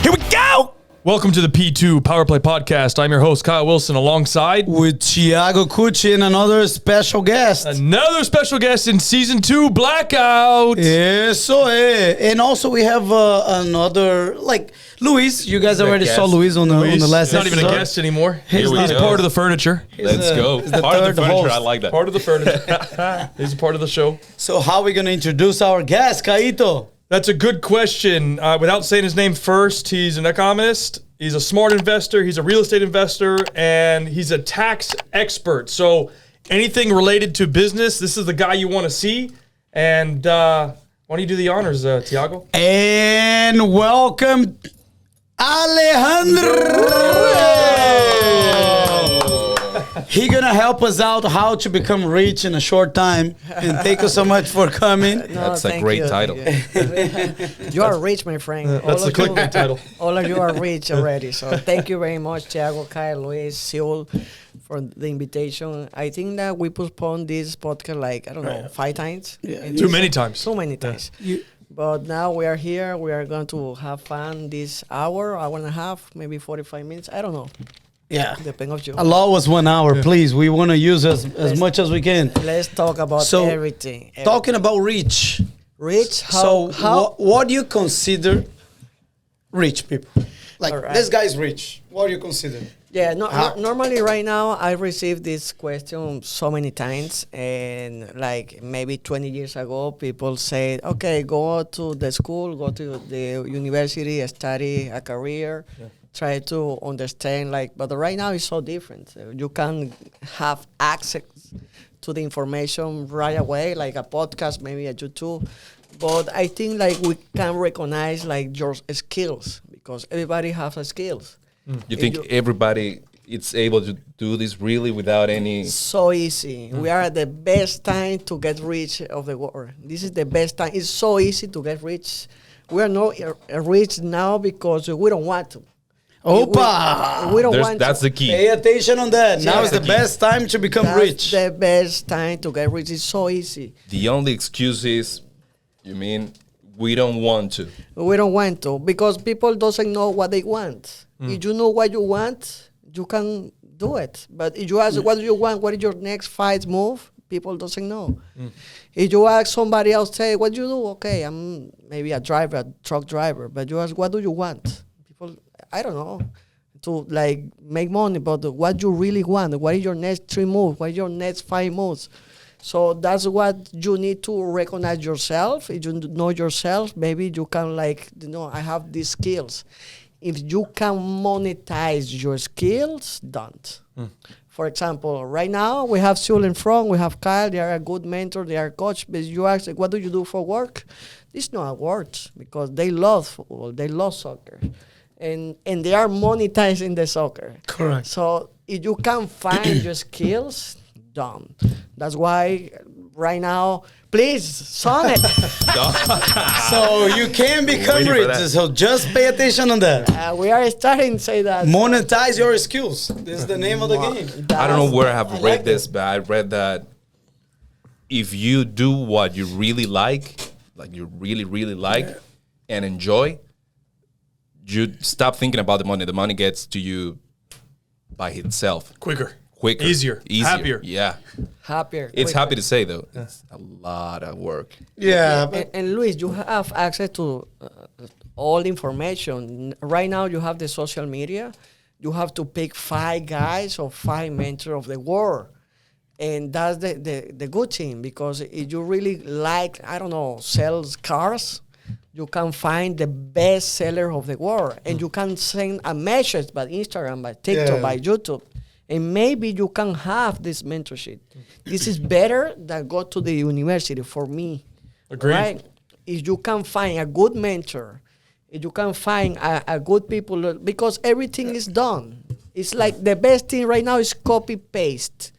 Here we go! Welcome to the P2 Power Play Podcast. I'm your host, Kyle Wilson, alongside... With Thiago Cucci and another special guest. Another special guest in Season 2, Blackout. Eso And also we have another, like, Luis. You guys already saw Luis on the last episode. He's not even a guest anymore. He's part of the furniture. Let's go. Part of the furniture, I like that. Part of the furniture. He's a part of the show. So how are we going to introduce our guest, Caito? That's a good question. Without saying his name first, he's an economist, he's a smart investor, he's a real estate investor, and he's a tax expert. So anything related to business, this is the guy you want to see. And why don't you do the honors, Thiago? And welcome, Alejandro! He's going to help us out how to become rich in a short time. And thank you so much for coming. That's a great title. You are rich, my friend. That's the clickbait title. All of you are rich already. So thank you very much, Thiago, Kyle, Luis, Seul, for the invitation. I think that we postponed this podcast like, I don't know, 5 times. Yeah. Too many times. So many times. But now we are here. We are going to have fun this hour and a half, maybe 45 minutes. I don't know. Yeah. Depends on you. Allow us 1 hour, please. We want to use as much as we can. Let's talk about everything. Talking about rich. Rich? What do you consider rich people? Like, All right. This guy's rich. What do you consider? Yeah, normally right now I receive this question so many times, and like maybe 20 years ago, people say, okay, go to the school, go to the university, study a career, try to understand, but right now it's so different. You can have access to the information right away, like a podcast, maybe a YouTube, but I think we can recognize your skills, because everybody has skills. You think everybody is able to do this really without any... So easy. We are at the best time to get rich of the world. This is the best time. It's so easy to get rich. We are not rich now because we don't want to. Opa! We don't want That's to. the key. Pay attention on that. Now is the key. best time to become That's rich. the best time to get rich. It's so easy. The only excuse is, you mean, we don't want to. We don't want to because people doesn't know what they want. If you know what you want, you can do it. But if you ask, what do you want? What is your next 5 move? People doesn't know. If you ask somebody else, say, what do you do? Okay, I'm maybe a truck driver. But you ask, what do you want? People, I don't know, to make money. But what you really want? What is your next 3 moves? What is your next 5 moves? So that's what you need to recognize yourself. If you know yourself, maybe you can I have these skills. If you can monetize your skills, don't. For example, right now we have Seul in front, we have Kyle, they are a good mentor, they are coach, but you ask, what do you do for work? It's not a word, because they love football, they love soccer, and they are monetizing the soccer. Correct. So if you can find your skills, don't. That's why right now, please, song it. So you can become rich. So just pay attention on that. We are starting to say that. Monetize your skills. This is the name of the game. I don't know where I have read this, but I read that if you do what you really like you really, really like and enjoy, you stop thinking about the money. The money gets to you by itself. Quicker. Easier. Happier. Yeah. Happier. It's quicker. happy to say, though. It's a lot of work. Yeah. And Luis, you have access to all information. Right now, you have the social media. You have to pick 5 guys or 5 mentors of the world. And that's the good thing, because if you really sells cars, you can find the best seller of the world. And you can send a message by Instagram, by TikTok, by YouTube. And maybe you can have this mentorship. This is better than go to the university for me. Agreed. Right? If you can find a good mentor, if you can find a good people, because everything is done. It's like the best thing right now is copy-paste.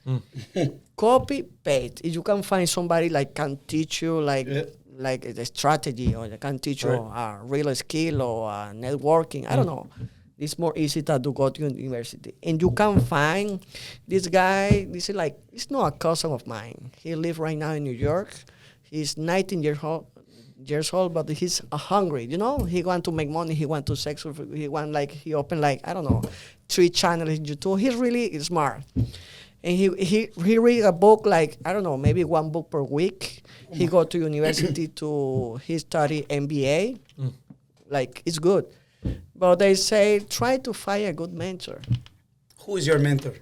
Copy-paste. If you can find somebody can teach you like a strategy, or they can teach you a real skill or networking, I don't know. It's more easy to go to university. And you can find this guy, it's not a cousin of mine. He lives right now in New York. He's 19 years old. years old, but he's hungry. You know, he want to make money. He want to sex. He want like he opened like I don't know, 3 channels in YouTube. He's really smart, and he read a book like I don't know, maybe 1 book per week. He go to university he study MBA, like it's good, but they say try to find a good mentor. Who is your mentor?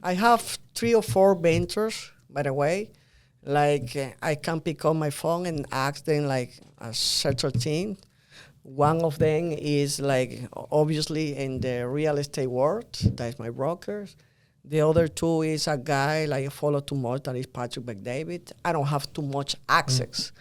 I have 3 or 4 mentors, by the way. Like I can pick up my phone and ask them like a certain thing. One of them is like obviously in the real estate world. That's my brokers. The other 2 is a guy like I follow too much. That is Patrick McDavid. I don't have too much access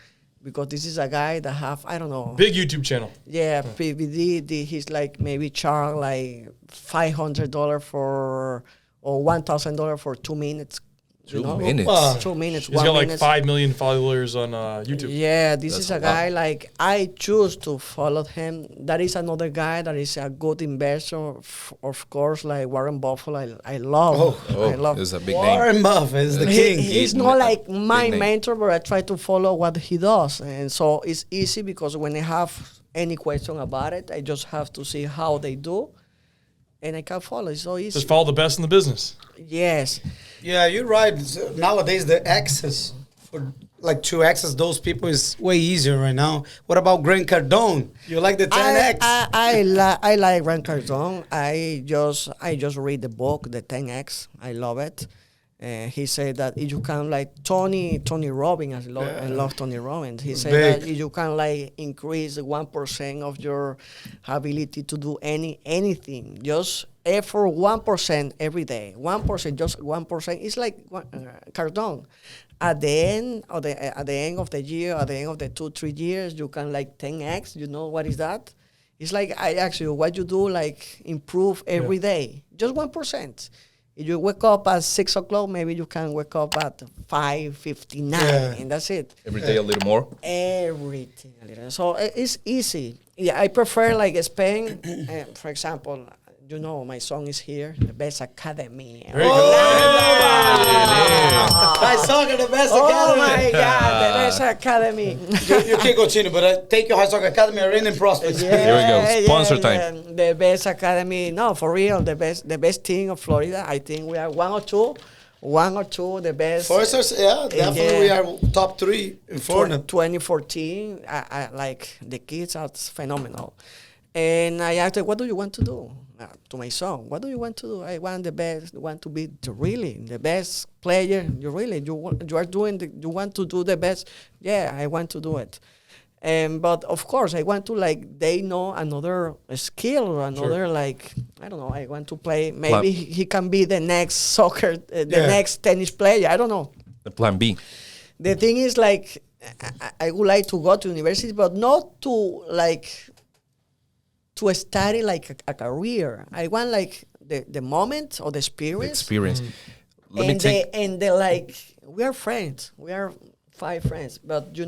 because this is a guy that have I don't know Big YouTube channel. Yeah, PVD. He's like maybe charge like $500 for or $1,000 for 2 minutes. 2 know? minutes. 2 minutes. He's 1 got like minute. 5 million followers on YouTube. Yeah, this That's is a a guy like I choose to follow him. That is another guy that is a good investor. Of course, like Warren Buffett. I love. I love. It's a big name. Warren Buffett is the king. He's not like my Big name. mentor, but I try to follow what he does, and so it's easy because when I have any question about it, I just have to see how they do, and I can follow. It's so easy. Just follow the best in the business. Yes. Yeah, you're right. So nowadays, the access for like to access those people is way easier right now. What about Grant Cardone? You like the 10X? I like Grant Cardone. I just read the book, the 10X. I love it. He said that if you can like Tony Robbins, I love Tony Robbins. He said that if you can like increase 1% of your ability to do anything, just effort 1% every day. 1%, just 1%. It's like Cardone. At the end of the year, at the end of the 2-3 years, you can like 10x. You know what is that? It's like I ask you, what you do like improve every day, just 1%. If you wake up at 6 o'clock, maybe you can wake up at 5:59, and that's it. Every day a little more. Everything a little. So it's easy. Yeah, I prefer like Spain. For example, you know, my song is here, the best academy. There you go. I saw the best Oh academy. my God, the best academy. You can't continue, but take your high soccer academy are in Prospect. Here we go. Sponsor time. The best academy. No, for real, the best team of Florida. I think we are one or two, the best. Foresters, yeah, definitely we are top 3 in Florida. 2014, I like the kids are phenomenal. And I asked her, what do you want to do? To my son, what do you want to do? I want the best. Want to be the best player. You want to do the best. Yeah, I want to do it. But of course, I want to like they know another skill or another like I don't know. I want to play. Maybe he can be the next soccer, next tennis player. I don't know. The plan B. The thing is like I would like to go to university, but not to like. To study like a career. I want like the moment or the experience. Let me take. And they like we are friends. We are 5 friends. But if you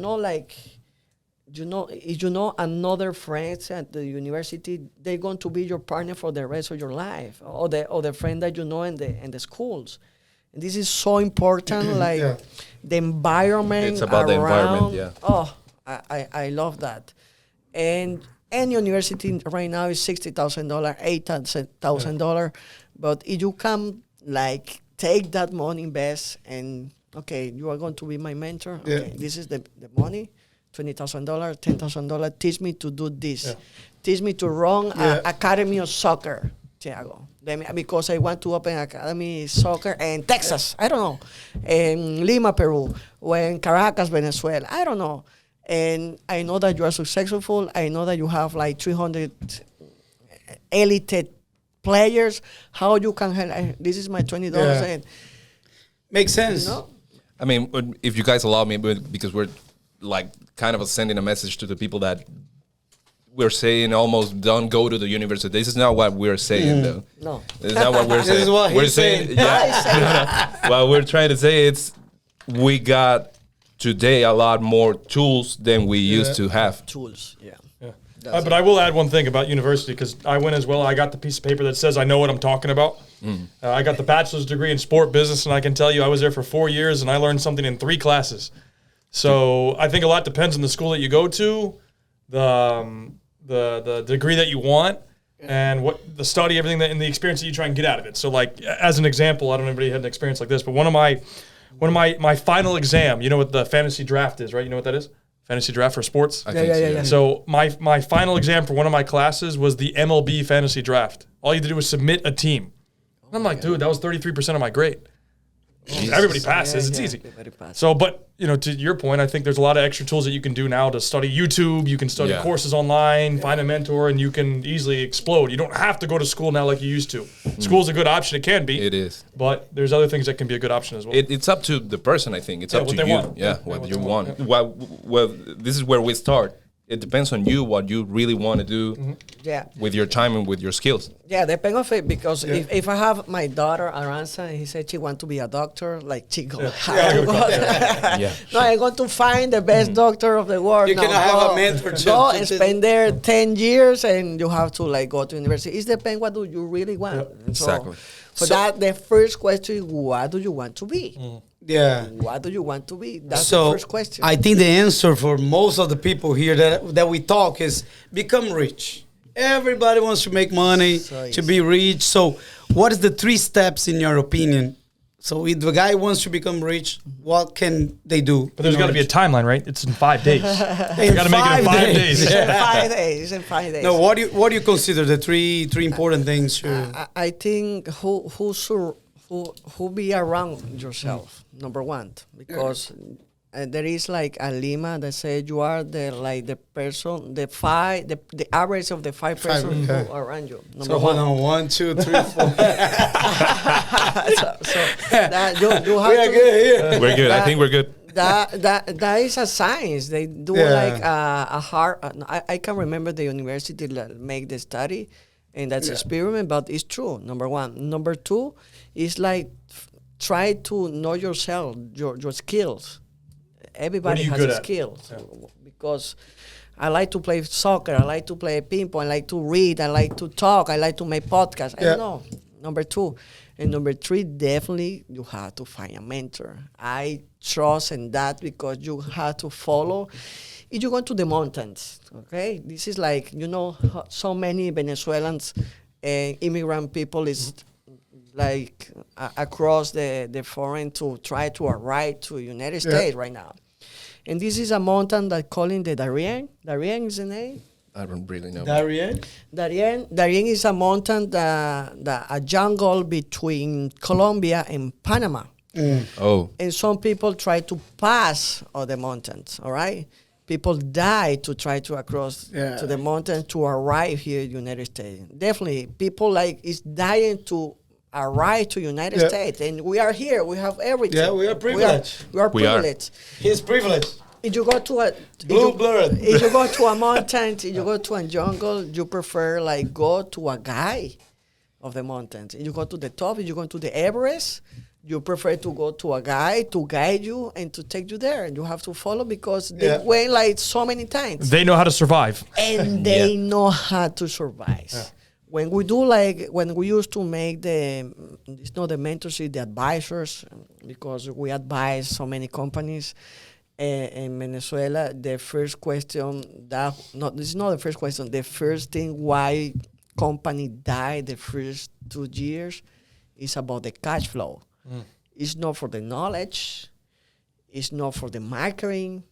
know another friends at the university, they're going to be your partner for the rest of your life, or the friend that you know in the schools. And this is so important. Like the environment. It's about around, the environment. Yeah. Oh, I love that. And any university right now is $60,000, $8,000. But if you can like take that money, invest, and okay, you are going to be my mentor. Okay, this is the money, $20,000, $10,000. Teach me to do this. Yeah. Teach me to run an academy of soccer, Thiago. Because I want to open academy soccer in Texas. I don't know, in Lima, Peru, or in Caracas, Venezuela. I don't know. And I know that you are successful. I know that you have like 300 elite players. How you can help? This is my $20. And makes sense. You know? I mean, if you guys allow me, because we're like kind of sending a message to the people that we're saying almost don't go to the university. This is not what we're saying, though. No. This is not what we're saying. This is what we're he's saying. Yeah. What we're trying to say is we got today a lot more tools than we used to have. Tools, yeah. But I will add one thing about university, because I went as well. I got the piece of paper that says I know what I'm talking about. I got the bachelor's degree in sport business, and I can tell you I was there for 4 years, and I learned something in 3 classes. So I think a lot depends on the school that you go to, the degree that you want, and what the study, everything that, and the experience that you try and get out of it. So like as an example, I don't know if anybody had an experience like this, but one of my final exam, you know what the fantasy draft is, right? You know what that is? Fantasy draft for sports? I think so, yeah. So my final exam for one of my classes was the MLB fantasy draft. All you had to do was submit a team. And I'm like, dude, that was 33% of my grade. Everybody passes. It's easy. So, but, you know, to your point, I think there's a lot of extra tools that you can do now to study YouTube. You can study courses online, find a mentor, and you can easily explode. You don't have to go to school now like you used to. School's a good option. It can be. It is. But there's other things that can be a good option as well. It's up to the person, I think. It's up what to they you. want. Yeah, what you want. Well, this is where we start. It depends on you, what you really want to do Yeah. with your time and with your skills. Yeah, depend of it, because if I have my daughter Aranza and he said she want to be a doctor, like she go, Yeah. no, I'm going to find the best doctor of the world. You No, cannot have go- a mentor to- Go to- and to- spend there 10 years, and you have to like go to university. It depends what do you really want. And so, Exactly. For So- that, the first question is, what do you want to be? Yeah. What do you want to be? That's So the first question. I think the answer for most of the people here that we talk is become rich. Everybody wants to make money, So to be rich. So what is the 3 steps in your opinion? So if the guy wants to become rich, what can they do? But there's got to be a timeline, right? It's in 5 days. You got to make it in 5 days. in 5 days. In 5 days. No, what do you consider the three important things? I think who be around yourself, number one, because there is like a lima that says you are the person, the average of the 5 persons okay. who are around you. Number So hold one. on, 1, 2, 3, 4. so that you have We are to, good here. We're good. I think we're good. that is a science. They do like a hard. I can remember the university make the study, and that's experiment, but it's true. Number one. Number two is like try to know yourself, your skills. Everybody you has good a at? skill, because I like to play soccer. I like to play ping pong. I like to read. I like to talk. I like to make podcasts. I don't know. Number 2. And number 3, definitely you have to find a mentor. I trust in that, because you have to follow. If you go to the mountains, okay? This is like, so many Venezuelans and immigrant people is like across the foreign to try to arrive to United States right now. And this is a mountain that calling the Darien. Darien is the name? I don't really know. Darien? Darien is a mountain, a jungle between Colombia and Panama. Oh. And some people try to pass all the mountains, all right? People die to try to cross to the mountains to arrive here in United States. Definitely, people is dying to arrive to United States. And we are here. We have everything. Yeah, we are privileged. We are privileged. He's privileged. If you go to Blue-blooded. if you go to a mountain, if you go to a jungle, you prefer go to a guide of the mountains. If you go to the top, if you go to the Everest, you prefer to go to a guide to guide you and to take you there. And you have to follow, because they went so many times. They know how to survive. And they know how to survive. Yeah. When we do when we used to make it's not the mentorship, the advisors, because we advise so many companies in Venezuela. The first question this is not the first question. The first thing why company die the first 2 years is about the cash flow. It's not for the knowledge. It's not for the marketing.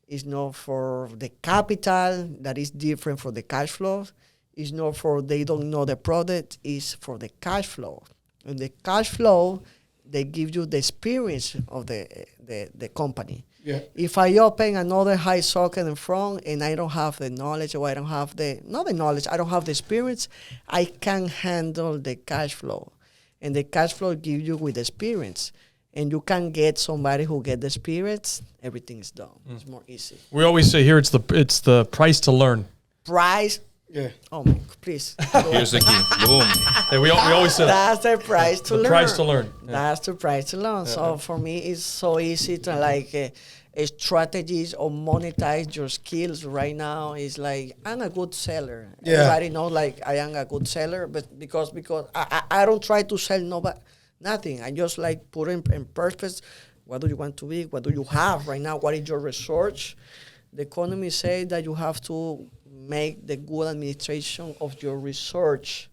It's not for the capital that is different for the cash flow. It's not for they don't know the product. It's for the cash flow. And the cash flow, they give you the experience of the company. Yeah. If I open another high socket in front and I don't have the knowledge, or I don't have not the knowledge, I don't have the experience, I can handle the cash flow. And the cash flow gives you with experience. And you can get somebody who get the experience, everything is done. It's more easy. We always say here it's the price to learn. Price. Yeah. Oh my, please. Here's the key. Boom. Hey, we always say that's the price to learn. The price to learn. Yeah. That's the price to learn. So for me, it's so easy to strategies or monetize your skills right now. Is I'm a good seller. Yeah. Everybody knows I am a good seller, but because I don't try to sell nothing. I just put in purpose What do you want to be? What do you have right now? What is your research? The economists say that you have to make the good administration of your research.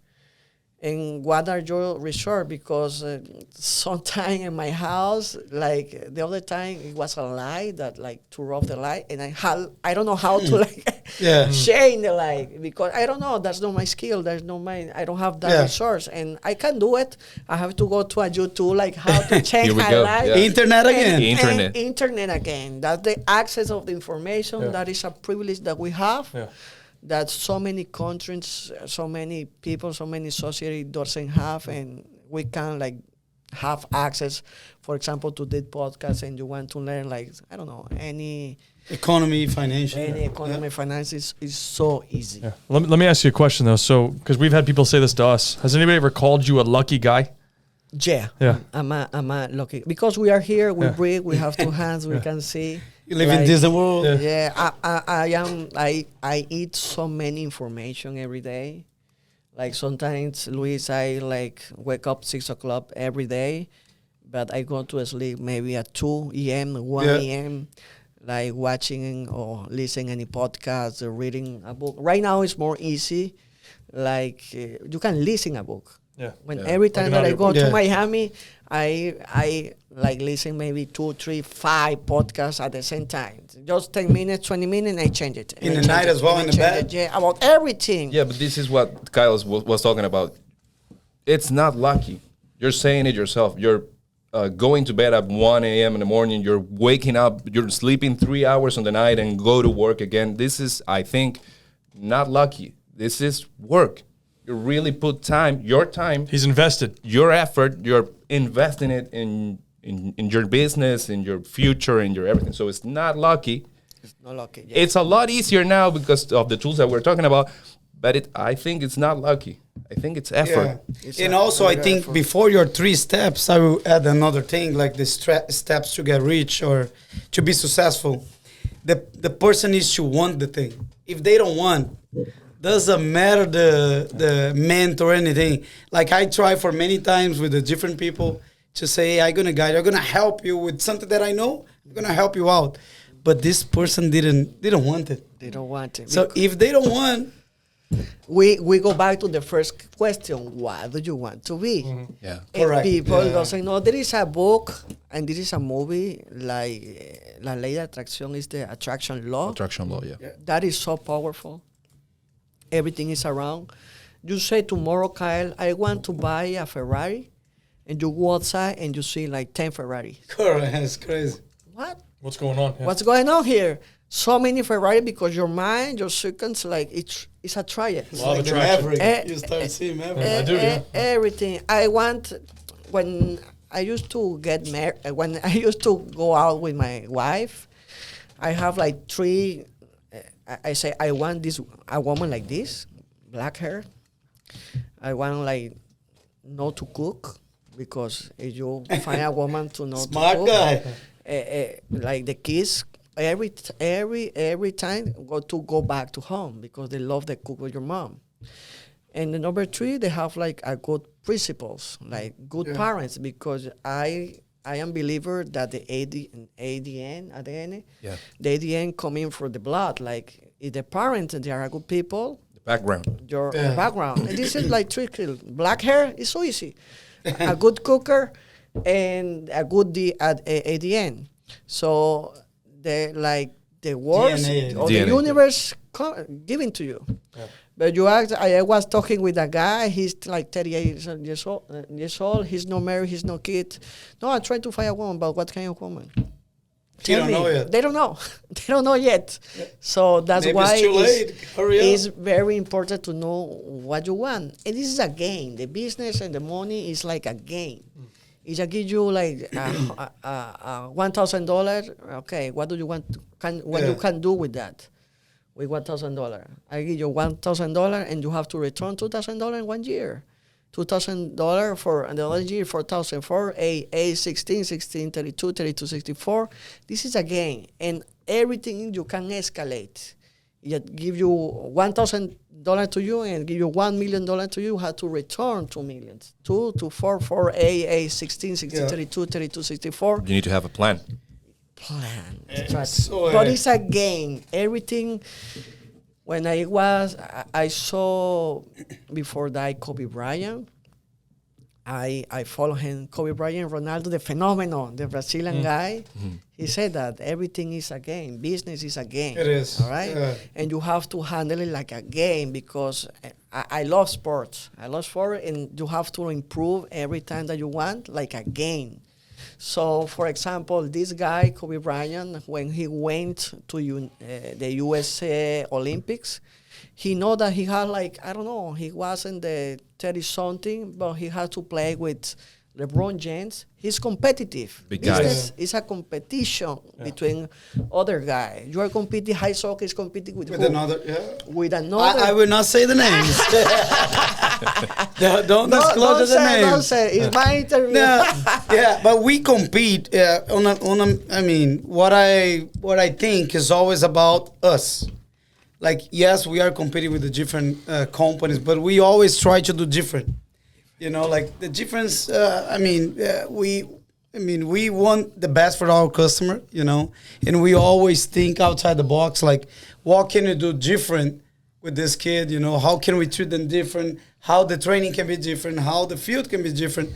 And what are your research? Because sometime in my house, like the other time, it was a lie that like to off the light, and I don't know how to like change the light because I don't know. That's not my skill. I don't have that resource, and I can do it. I have to go to a YouTube like how to change Here we my go. light. Yeah. Internet again. Internet again. That's the access of the information. That is a privilege that we have. Yeah. That so many countries, so many people, so many society doesn't have, and we can like have access, for example, to this podcast, and you want to learn like, I don't know, any Economy, financial. any economy, finance is so easy. Yeah. Let me ask you a question though. So, because we've had people say this to us, has anybody ever called you a lucky guy? Yeah. Yeah. I'm a lucky because we are here, we breathe, we have two hands, we can see. You live in Disney World. I eat so many information every day. Like sometimes, Luis, I like wake up 6 o'clock every day, but I go to sleep maybe at 2 a.m., 1 a.m., like watching or listening any podcast or reading a book. Right now it's more easy. Like you can listen a book. Yeah. Every time that I go to Yeah. Miami, I like listen maybe 2, 3, 5 podcasts at the same time. Just 10 minutes, 20 minutes, and I change it. In the night as well, in the bed? Yeah, about everything. Yeah, but this is what Kyle was talking about. It's not lucky. You're saying it yourself. You're going to bed at 1 a.m. in the morning. You're waking up. You're sleeping 3 hours on the night and go to work again. This is, I think, not lucky. This is work. You really put time, your time. He's invested. Your effort. You're investing it in your business, in your future, in your everything. So it's not lucky. It's not lucky. Yeah. It's a lot easier now because of the tools that we're talking about. But I think it's not lucky. I think it's effort. Yeah. And also, I think before your 3 steps, I will add another thing like the steps to get rich or to be successful. The person needs to want the thing. If they don't want, doesn't matter the mentor or anything. Like I try for many times with the different people to say, hey, I'm gonna guide you, I'm gonna help you with something that I know. I'm gonna help you out. But this person didn't want it. They don't want it. So if they don't want, we go back to the first question: what do you want to be? Yeah. And Correct. people Yeah. doesn't know. There is a book and there is a movie like La Ley de Atracción is the attraction law. Attraction law, yeah. That is so powerful. Everything is around. You say tomorrow, Kyle, I want to buy a Ferrari, and you go outside and you see like 10 Ferrari. correct, it's crazy. What? What's going on? Yeah. What's going on here? So many Ferrari because your mind, your circuits, like it's attracted. Law of Like the attraction. Maverick. You start seeing Maverick. I do, yeah. Everything. I want when I used to get married, when I used to go out with my wife, I have like 3. I say I want a woman like this, black hair. I want like not to cook because if you find a woman to not Smart to cook, guy. like the kids every time go back to home because they love the cook with your mom. And the number 3, they have like a good principles, like good parents, because I am believer that the ADN, Yeah. the ADN coming from the blood. Like if the parents they are good people, The background. your background. And this is like tricky. Black hair is so easy. A good cooker and a good ADN. So the words DNA. or DNA. the universe giving to you. Yeah. But you ask, I was talking with a guy, he's like 38 years old, he's not married, he's no kid. No, I'm trying to find a woman, but what kind of woman? You don't know yet. They don't know. They don't know yet. So that's Maybe why it's too late. Hurry up. it's very important to know what you want. And this is a game. The business and the money is like a game. If I give you like $1,000, okay, what do you want? You can do with that? With $1,000, I give you $1,000, and you have to return $2,000 in 1 year. $2,000 for another year, 4,000, 4, 8, 16, 16, 32, 32, 64. This is a game, and everything you can escalate. Yet give you $1,000 to you and give you $1 million to you, you have to return 2 million. 2 to 4, 4, A, 16, 16, 32, 32, 64. You need to have a plan. Plan. So, But it's a game. Everything. When I saw before that Kobe Bryant. I follow him, Kobe Bryant, Ronaldo, the phenomenon, the Brazilian guy. He said that everything is a game. Business is a game. It is. All right? Yeah. And you have to handle it like a game because I love sports. I love sport, and you have to improve every time that you want like a game. So, for example, this guy, Kobe Bryant, when he went to the USA Olympics, he know that he had I don't know, he wasn't the 30-something, but he had to play with LeBron James. He's competitive. Big guys. Business is a competition between other guys. You are competing, high soccer is competing with who? another. With another. I will not say the names. don't disclose the names. Don't say. It's my interview. Yeah, but we compete on a. I mean, what I think is always about us. Like, yes, we are competing with the different companies, but we always try to do different. You know, like the difference. We want the best for our customer. You know, and we always think outside the box. Like, what can we do different with this kid? You know, how can we treat them different? How the training can be different? How the field can be different?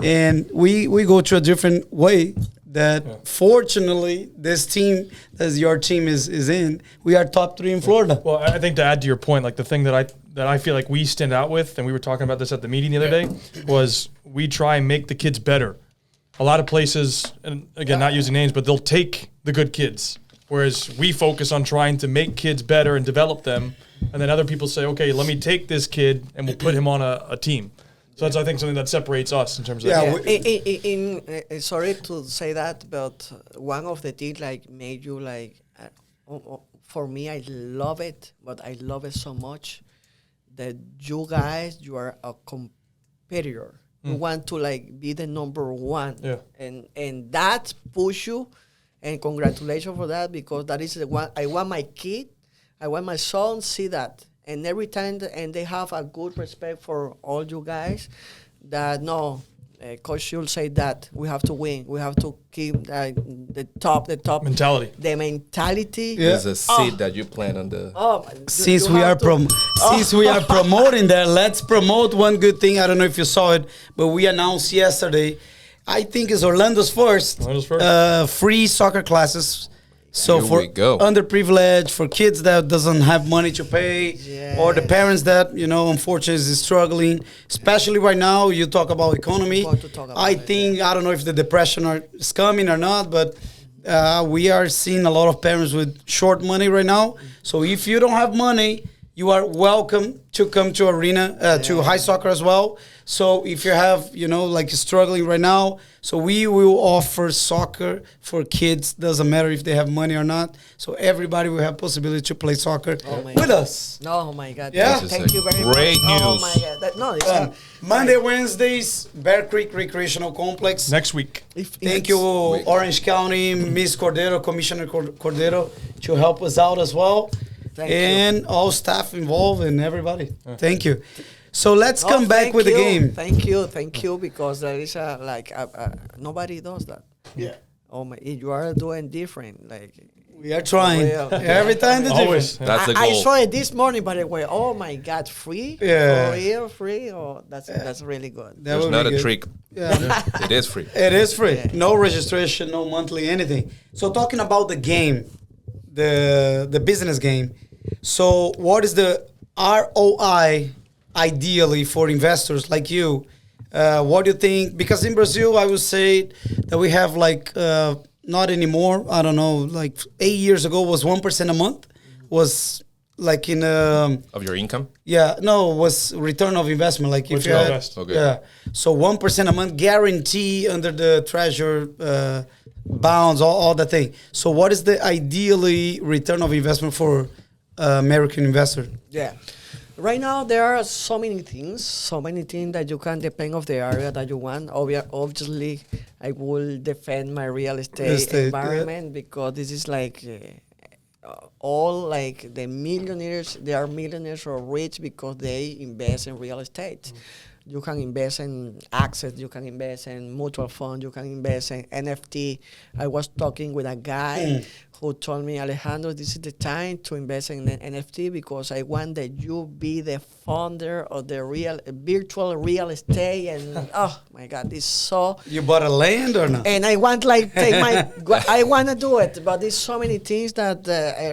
And we go to a different way. That fortunately, this team, as your team is in, we are top 3 in Florida. Well, I think to add to your point, like the thing that I feel like we stand out with, and we were talking about this at the meeting the other day, was we try and make the kids better. A lot of places, and again, not using names, but they'll take the good kids, whereas we focus on trying to make kids better and develop them, and then other people say, okay, let me take this kid and we'll put him on a team. So that's, I think, something that separates us in terms of that. Sorry to say that, but one of the things made you for me, I love it, but I love it so much that you guys, you are a competitor. You want to be the number one, and that push you, and congratulations for that, because that is the one I want my kid, I want my son see that. And every time, and they have a good respect for all you guys, that Coach Schultz say that we have to win. We have to keep the top mentality. The mentality. There's a seed that you plant on the. Since we are promoting that, let's promote one good thing. I don't know if you saw it, but we announced yesterday. I think it's Orlando's first. Free soccer classes. So Here for we go. underprivileged, for kids that doesn't have money to pay, or the parents that, unfortunately is struggling, especially right now, you talk about economy. I don't know if the depression is coming or not, but we are seeing a lot of parents with short money right now. So if you don't have money, you are welcome to come to arena, to high soccer as well. So if you have, struggling right now, so we will offer soccer for kids. Doesn't matter if they have money or not. So everybody will have possibility to play soccer with us. Oh my God! Yeah, thank you very much. Great news. Oh my God! Monday, Wednesdays, Bear Creek Recreational Complex. Next week. Thank you, Orange County, Miss Cordero, Commissioner Cordero, to help us out as well. And all staff involved and everybody. Thank you. So let's come back with the game. Thank you, because there is nobody does that. Yeah. Oh my, you are doing different. We are trying. Every time the Always. different. That's the goal. I saw it this morning, but oh my God, free? Yeah. For real, free? Oh, that's really good. That There's would not be a good. trick. Yeah. It is free. It is free. No registration, no monthly, anything. So talking about the game, the business game. So what is the ROI ideally for investors like you? What do you think? Because in Brazil, I would say that we have not anymore. I don't know, 8 years ago was 1% a month. Was in Of your income? Yeah, no, was return of investment. Like if you had, invest. Okay. Yeah, so 1% a month guarantee under the treasure bonds, all that thing. So what is the ideally return of investment for American investor? Yeah. Right now, there are so many things that you can depend on the area that you want. Obviously, I will defend my real estate environment because this is all like the millionaires, they are millionaires or rich because they invest in real estate. You can invest in assets, you can invest in mutual fund, you can invest in NFT. I was talking with a guy who told me, Alejandro, this is the time to invest in an NFT because I want that you be the founder of the virtual real estate. And oh my God, it's so. You bought a land or not? And I want like take my, I want to do it, but there's so many things that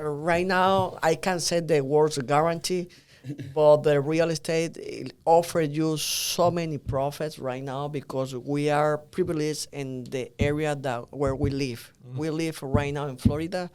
right now I can't say the words guarantee. But the real estate offers you so many profits right now because we are privileged in the area where we live. We live right now in Florida,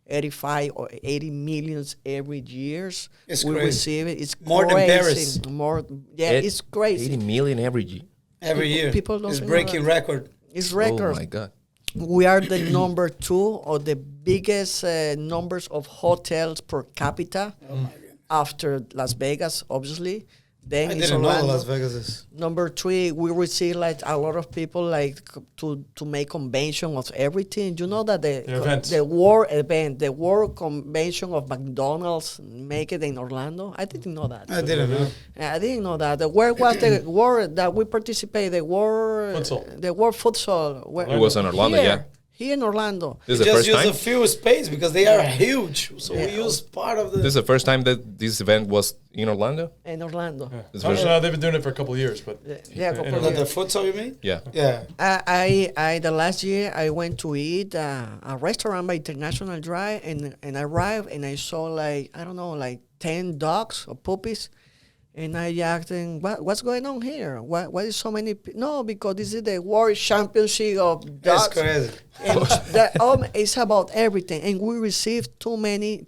85 or 80 millions every year. It's we crazy. Receive it. It's more crazy. than Paris. More, yeah, it's crazy. 80 million every year. Every year. People don't It's know breaking that. record. It's records. Oh my God. We are the number 2 or the biggest numbers of hotels per capita. Oh my God. After Las Vegas, obviously. Then I it's didn't know Orlando. Las Vegas is. Number 3, we receive like a lot of people like to make convention of everything. You know that the world convention of McDonald's make it in Orlando. I didn't know that. I didn't know. I didn't know that. Where was the world that we participate? The world Futsal. The world futsal. It was in Orlando, yeah. Here in Orlando. This is the Just first use time. a few space because they are huge. So we use part of the. This is the first time that this event was in Orlando. In Orlando. This first- They've been doing it for a couple of years, but Yeah, couple of the years. futsal, you mean? Yeah. Yeah. I the last year I went to eat a restaurant by International Drive and I arrived and I saw like I don't know like 10 dogs or puppies, and I asked them what's going on here? Why is so many? No, because this is the World Championship of That's dogs. crazy. And it's about everything, and we received too many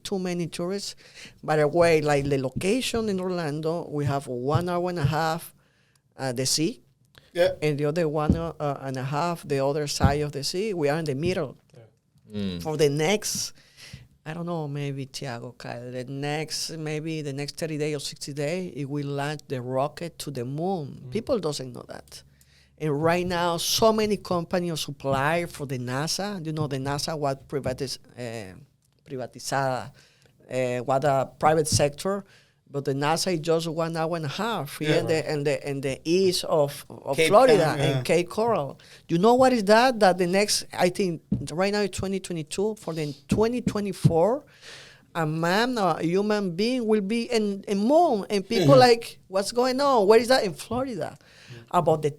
tourists. By the way, like the location in Orlando, we have 1 hour and a half the sea. Yeah. And the other 1 and a half, the other side of the sea, we are in the middle. For the next, I don't know, maybe Tiago, Kyle, the next 30 days or 60 days, it will launch the rocket to the moon. People doesn't know that. And right now, so many companies supply for the NASA. You know, the NASA was privatizada, what a private sector. But the NASA is just 1 hour and a half here in the east of Cape Florida Town, and Cape Coral. You know what is that? That the next, I think, right now it's 2022. For the 2024, a human being will be in moon. And people like, what's going on? Where is that? In Florida. About the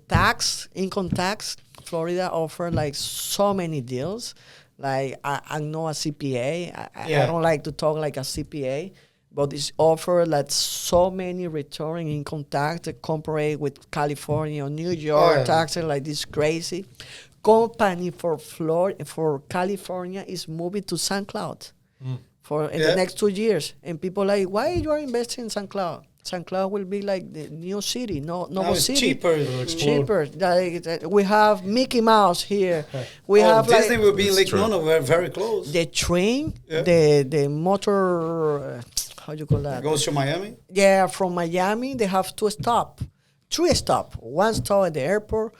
income tax, Florida offer like so many deals. Like I know a CPA. I don't like to talk like a CPA. But it's offered like so many returning income tax compared with California or New York taxes like this crazy. Company for California is moving to St. Cloud for the next 2 years. And people like, why you are investing in St. Cloud? St. Cloud will be like the new city, no It's city. cheaper. Like, we have Mickey Mouse here. We have Disney like will be in Lake Nona. We're very close. the train, the motor. How you call that? It goes to Miami. Yeah, from Miami, they have 3 stops. One stop at the airport,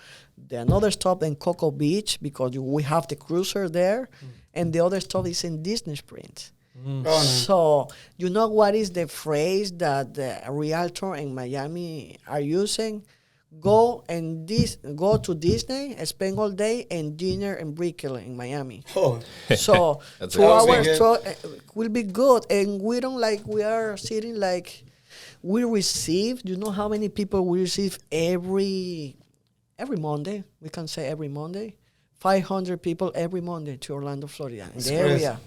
another stop in Cocoa Beach because we have the cruiser there, and the other stop is in Disney Springs. Oh, no. So you know what is the phrase that the realtor in Miami are using? Go to Disney, spend all day, and dinner in Brickell in Miami. Oh, So That's 2 awesome. hours will be good, and we don't like we are sitting like we receive. You know how many people we receive every Monday? We can say every Monday, 500 people every Monday to Orlando, Florida, in the area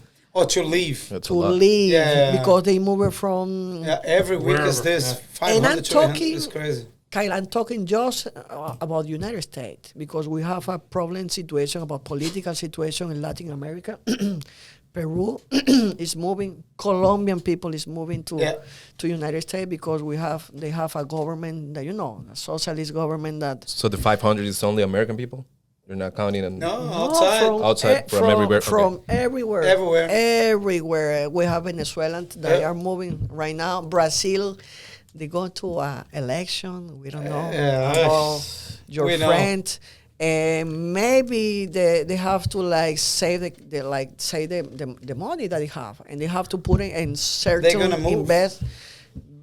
to leave. That's to a lot. leave Yeah. because they move from. Yeah, every week is this. 500 And I'm to 800. talking- It's crazy. Kyle, I'm talking just about United States because we have a problem situation about political situation in Latin America. Peru is moving. Colombian people is moving to United States because they have a government that a socialist government that. So the 500 is only American people? You're not counting on Outside from everywhere. From everywhere. Everywhere. Everywhere. We have Venezuelans that are moving right now. Brazil, they go to election. We don't know about your We know. friend. And maybe they have to like save the money that they have, and they have to put it in certain invest,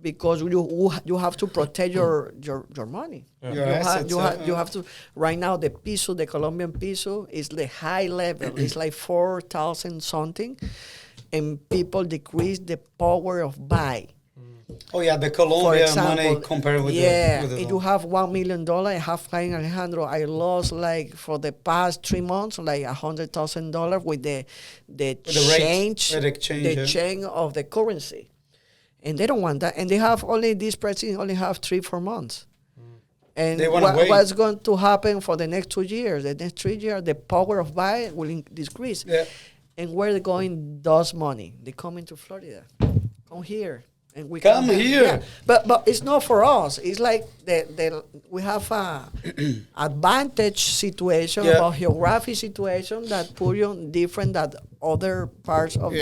because you have to protect your money. You have to. Right now, the peso, the Colombian peso, is the high level. It's like 4,000 something, and people decrease the power of buy. Oh yeah, the Colombian money compared with the if you have $1 million, I have client Alejandro, I lost like for the past 3 months like $100,000 with the change of the currency, and they don't want that, and they have only this president only have 3-4 months, and what's going to happen for the next 2 years? The next 3 years, the power of buy will decrease, and where they going? Those money they come into Florida, come here. And we come here, but it's not for us. It's like we have a advantage situation about geography situation that put you different than other parts of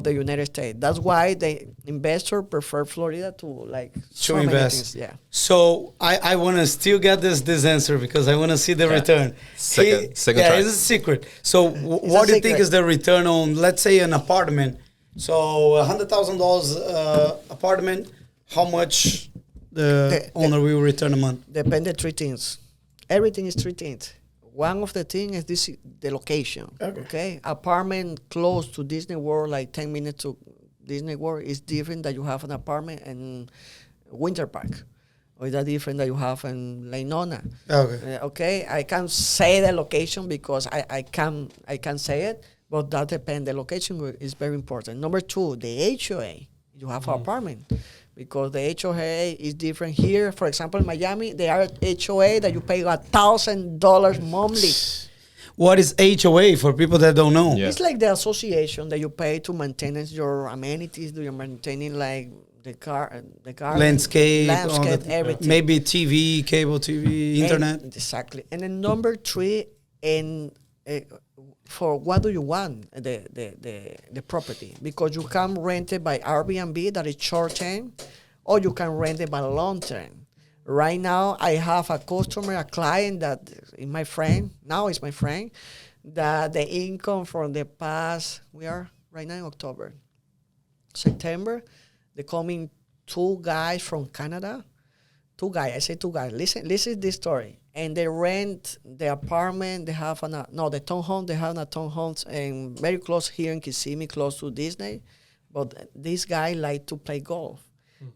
the United States. That's why the investor prefer Florida to invest. So I want to still get this answer because I want to see the return. Second try. It's a secret. So what do you think is the return on, let's say, an apartment? So $100,000 apartment, how much the owner will return a month? Depends on 3 things. Everything is 3 things. One of the things is the location. Okay. Apartment close to Disney World, like 10 minutes to Disney World, is different that you have an apartment in Winter Park. Or is that different that you have in Lake Nona? Okay. I can't say the location because I can't say it. But that depends. The location is very important. Number 2, the HOA. You have an apartment. Because the HOA is different here. For example, in Miami, there are HOA that you pay $1,000 monthly. What is HOA for people that don't know? It's like the association that you pay to maintain your amenities. Do you maintaining like the car, landscape, everything. Maybe TV, cable TV, internet. Exactly. And then number 3, for what do you want the property? Because you can rent it by Airbnb, that is short term, or you can rent it by long term. Right now, I have a customer, a client that is my friend. Now is my friend. That the income from the past, we are right now in October, September. They coming 2 guys from Canada. 2 guys. I say 2 guys. Listen this story. And they rent the apartment. They have the townhome. They have a townhomes and very close here in Kissimmee, close to Disney. But this guy like to play golf.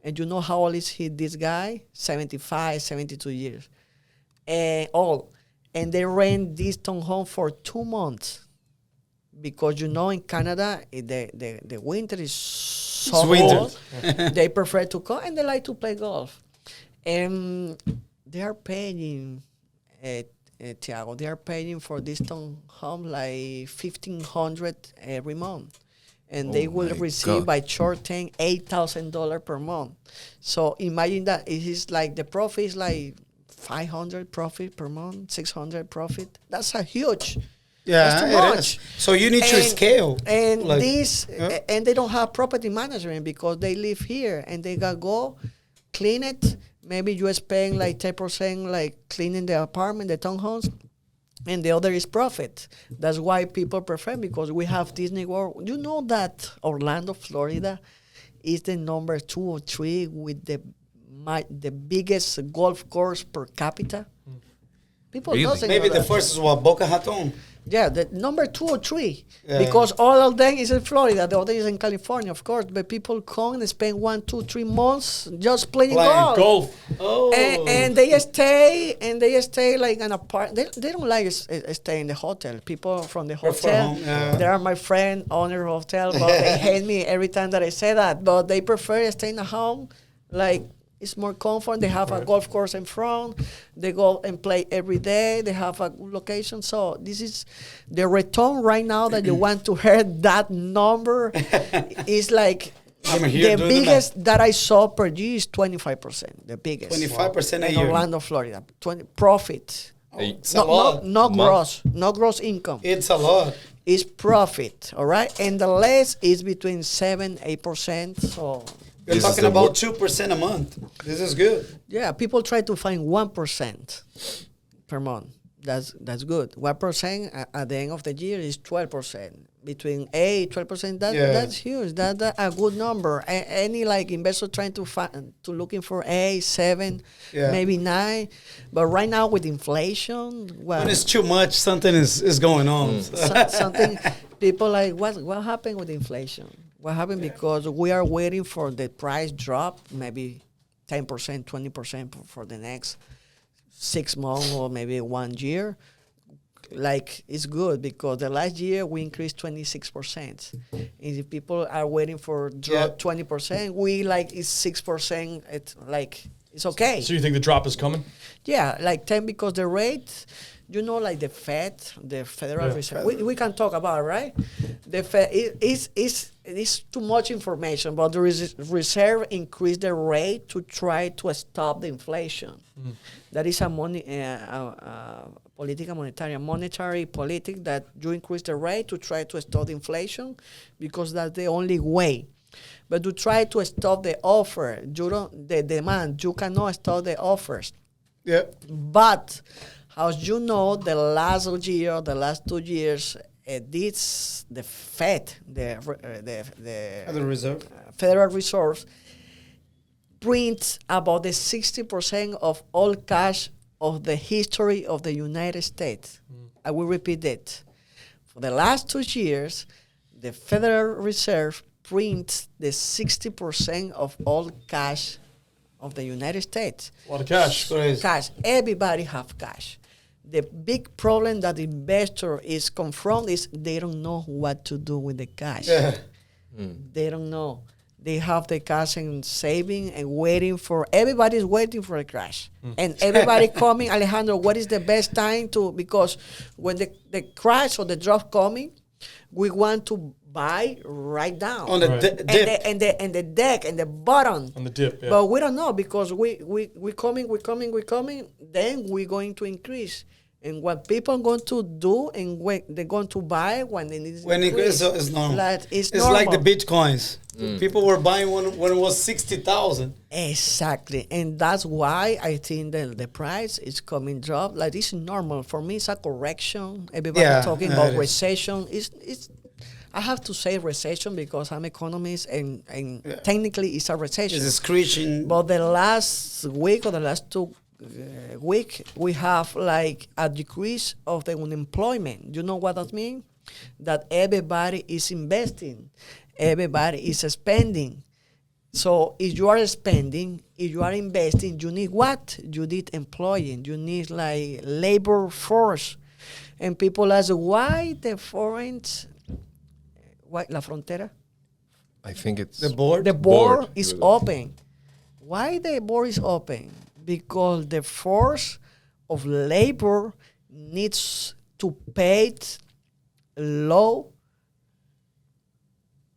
And you know how old is this guy? 75, 72 years. Old. And they rent this townhome for 2 months. Because in Canada, the winter is so cold. They prefer to come and they like to play golf. And they are paying, Tiago, they are paying for this townhome like $1,500 every month. And they will receive by short term $8,000 per month. So imagine that it is like the profit is like 500 profit per month, 600 profit. That's a huge. That's too much. So you need to scale. And and they don't have property management because they live here and they gotta go clean it. Maybe you spend like 10% like cleaning the apartment, the townhomes, and the other is profit. That's why people prefer, because we have Disney World. You know that Orlando, Florida is the number 2 or 3 with the biggest golf course per capita. People doesn't Maybe know the that. first is what, Boca Raton? Yeah, the number 2 or 3, because all of them is in Florida, the other is in California, of course. But people come and spend 1, 2, 3 months just playing golf. Oh, and they stay like an apartment. They don't like stay in the hotel. People from the hotel, they are my friend, owner hotel, but they hate me every time that I say that. But they prefer staying at home, like. It's more comfort. They have a golf course in front. They go and play every day. They have a good location. So this is the return right now that you want to hear that number is like the biggest that I saw per year is 25%. The biggest. 25% a in year. Orlando, Florida. Profit. It's a lot. No gross income. It's a lot. It's profit. All right. And the less is between 7-8%. So. You're talking about 2% a month. This is good. Yeah, people try to find 1% per month. That's good. 1% at the end of the year is 12%. Between 8-12%, that's huge. That's a good number. Any like investor trying to looking for 8, 7, maybe 9, but right now with inflation, when it's too much, something is going on. Something people like what happened with inflation? What happened because we are waiting for the price drop, maybe 10%, 20% for the next 6 months or maybe 1 year. Like it's good because the last year we increased 26%. And if people are waiting for drop 20%, we like it's 6%. It's like it's okay. So you think the drop is coming? Yeah, like 10 because the rate, like the Fed, the Federal Reserve. We can talk about it, right? The Fed is too much information, but the Reserve increased the rate to try to stop the inflation. That is a monetary politic that you increase the rate to try to stop the inflation because that's the only way. But to try to stop the offer, the demand, you cannot stop the offers. Yeah. But as you know, the last 2 years, the Fed, the Reserve, Federal Reserve, prints about the 60% of all cash of the history of the United States. I will repeat it. For the last 2 years, the Federal Reserve prints the 60% of all cash of the United States. A lot of cash. Cash. Everybody have cash. The big problem that the investor is confronted is they don't know what to do with the cash. Yeah. They don't know. They have the cash and saving and everybody's waiting for a crash. And everybody coming, Alejandro, what is the best time because when the crash or the drop coming, we want to buy right down. On the dip. And the deck and the bottom. On the dip, yeah. But we don't know because we coming, then we're going to increase. And what people are going to do and when they're going to buy when they need when it's normal. It's normal. Like the Bitcoins. People were buying when it was 60,000. Exactly. And that's why I think that the price is coming drop. Like it's normal. For me, it's a correction. Everybody talking about recession. It's I have to say recession because I'm economist and technically it's a recession. It's a screeching. But the last week or the last 2 weeks, we have like a decrease of the unemployment. You know what that means? That everybody is investing. Everybody is spending. So if you are spending, if you are investing, you need what? You need employing. You need like labor force. And people ask, why the foreign... Why la frontera? I think it's the board. The board is open. Why the board is open? Because the force of labor needs to pay low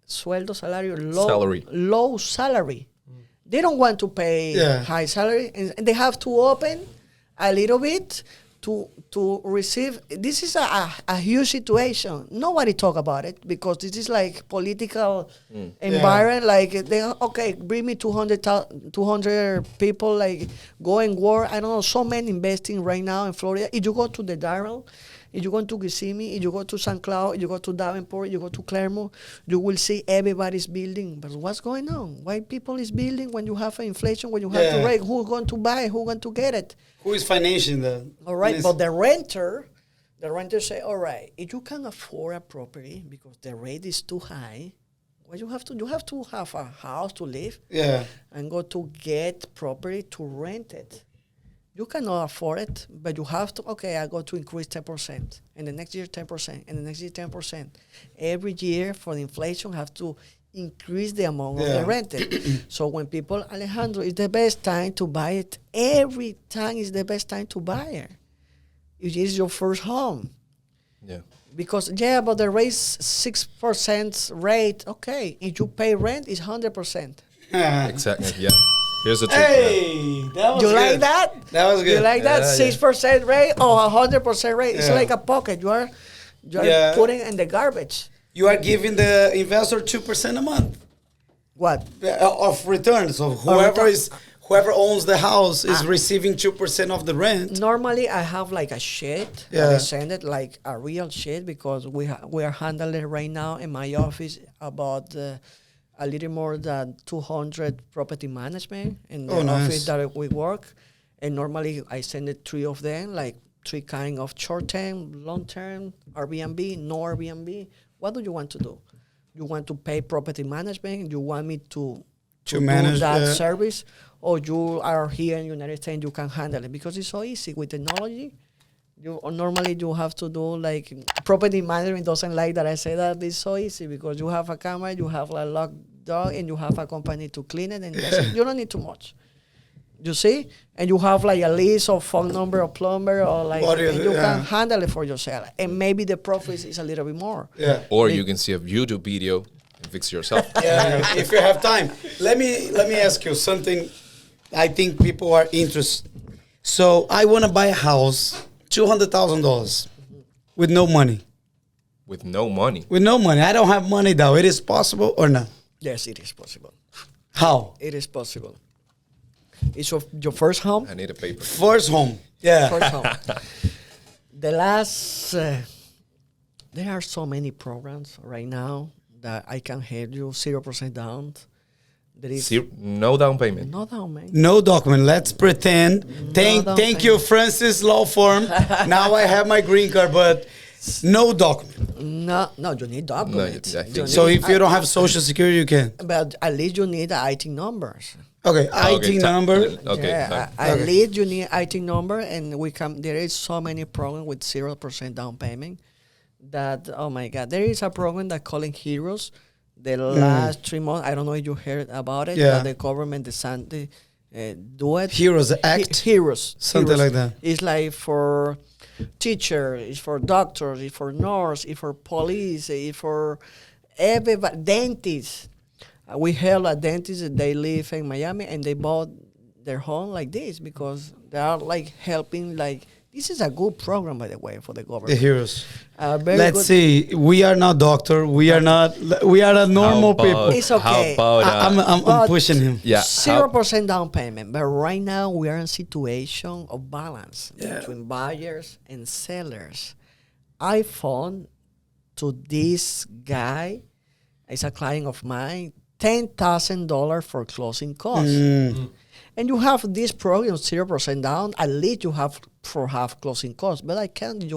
salary. They don't want to pay high salary, and they have to open a little bit to receive. This is a huge situation. Nobody talk about it because this is like political environment. Like bring me 200 people like go and work. I don't know, so many investing right now in Florida. If you go to the Darrell, if you go to Kissimmee, if you go to St. Cloud, if you go to Davenport, you go to Claremont, you will see everybody's building. But what's going on? Why people is building when you have inflation, when you have to rate? Who's going to buy? Who's going to get it? Who is financing that? All right, but the renter say, all right, if you can afford a property because the rate is too high, what you have to have a house to live and go to get property to rent it. You cannot afford it, but you have to, I go to increase 10%, and the next year 10%, and the next year 10%. Every year for the inflation have to increase the amount of the rented. So when people, Alejandro, it's the best time to buy it. Every time is the best time to buy it. It is your first home. Yeah. Because, but the rate 6% rate, if you pay rent, it's 100%. Exactly, yeah. Here's the trick. Hey, that was good. Like that? That was good. You like that? 6% rate or 100% rate? It's like a pocket. You are putting in the garbage. You are giving the investor 2% a month. What? Of returns of whoever owns the house is receiving 2% of the rent. Normally, I have like a sheet. Yeah. I send it like a real sheet because we are handling right now in my office about a little more than 200 property management in the office that we work. And normally, I send it 3 of them, like 3 kind of short-term, long-term, Airbnb, no Airbnb. What do you want to do? You want to pay property management? You want me to manage do that service? Or you are here in the United States, you can handle it? Because it's so easy with technology. Normally you have to do like property management doesn't like that I say that. It's so easy because you have a camera, you have a locked door, and you have a company to clean it, and that's it. You don't need too much. You see? And you have like a list of phone number of plumber or like, and you can handle it for yourself. And maybe the profit is a little bit more. Yeah. Or you can see a YouTube video and fix yourself. Yeah, if you have time. Let me ask you something. I think people are interested. So I want to buy a house, $200,000 with no money. With no money. With no money. I don't have money though. It is possible or not? Yes, it is possible. How? It is possible. It's your first home? I need a paper. First home. Yeah. First home. The last, there are so many programs right now that I can help you 0% down. There is No down payment. no down payment. No document. Let's pretend. Thank you, Francis Law Firm. Now I have my green card, but no document. No, you need documents. I think So if you don't have Social Security, you can. But at least you need IT numbers. Okay, IT number. Okay. Yeah, at least you need IT number, and we can. There is so many programs with 0% down payment. That oh my God, there is a program that calling Heroes. The last 3 months, I don't know if you heard about it. Yeah. But the government decided do it. Heroes Act. Heroes. Something like that. It's like for teachers, it's for doctors, it's for nurse, it's for police, it's for everybody. Dentists. We have a dentist. They live in Miami and they bought their home like this because they are like helping. Like this is a good program, by the way, for the government. The Heroes. Let's See. We are not doctor. We are not. We are a normal people. It's okay. How about, I'm pushing him. yeah, 0% down payment. But right now we are in a situation of balance between buyers and sellers. I found to this guy, it's a client of mine, $10,000 for closing costs. And you have this program 0% down. At least you have for half closing costs. But I can't. If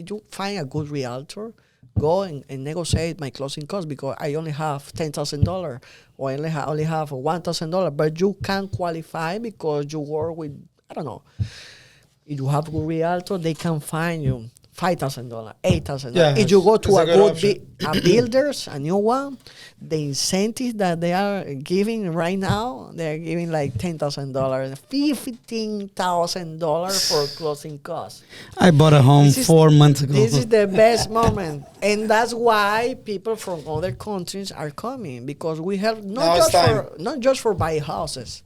you find a good realtor, go and negotiate my closing costs because I only have $10,000 or I only have $1,000. But you can qualify because you work with, I don't know. If you have a good realtor, they can find you $5,000, $8,000. Yeah, if you go to a good a builders, a new one, the incentives that they are giving right now, they are giving like $10,000, $15,000 for closing costs. I bought a home 4 months ago. This is the best moment, and that's why people from other countries are coming because we have not just for buying houses.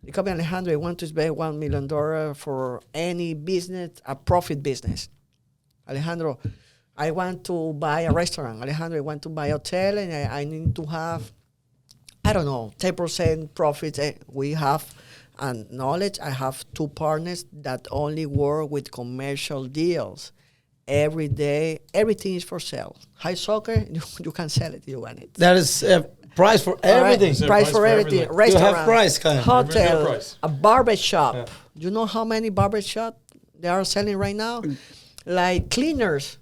You come Alejandro, I want to invest $1 million for any business, a profit business. Alejandro, I want to buy a restaurant. Alejandro, I want to buy a hotel, and I need to have, 10% profit. We have knowledge. I have 2 partners that only work with commercial deals. Every day, everything is for sale. High soccer, you can sell it if you want it. That is price for everything. Right. Price for everything. Restaurant, you have price, kind of. hotel, a barber shop. Yeah. You know how many barber shop they are selling right now? Like cleaners.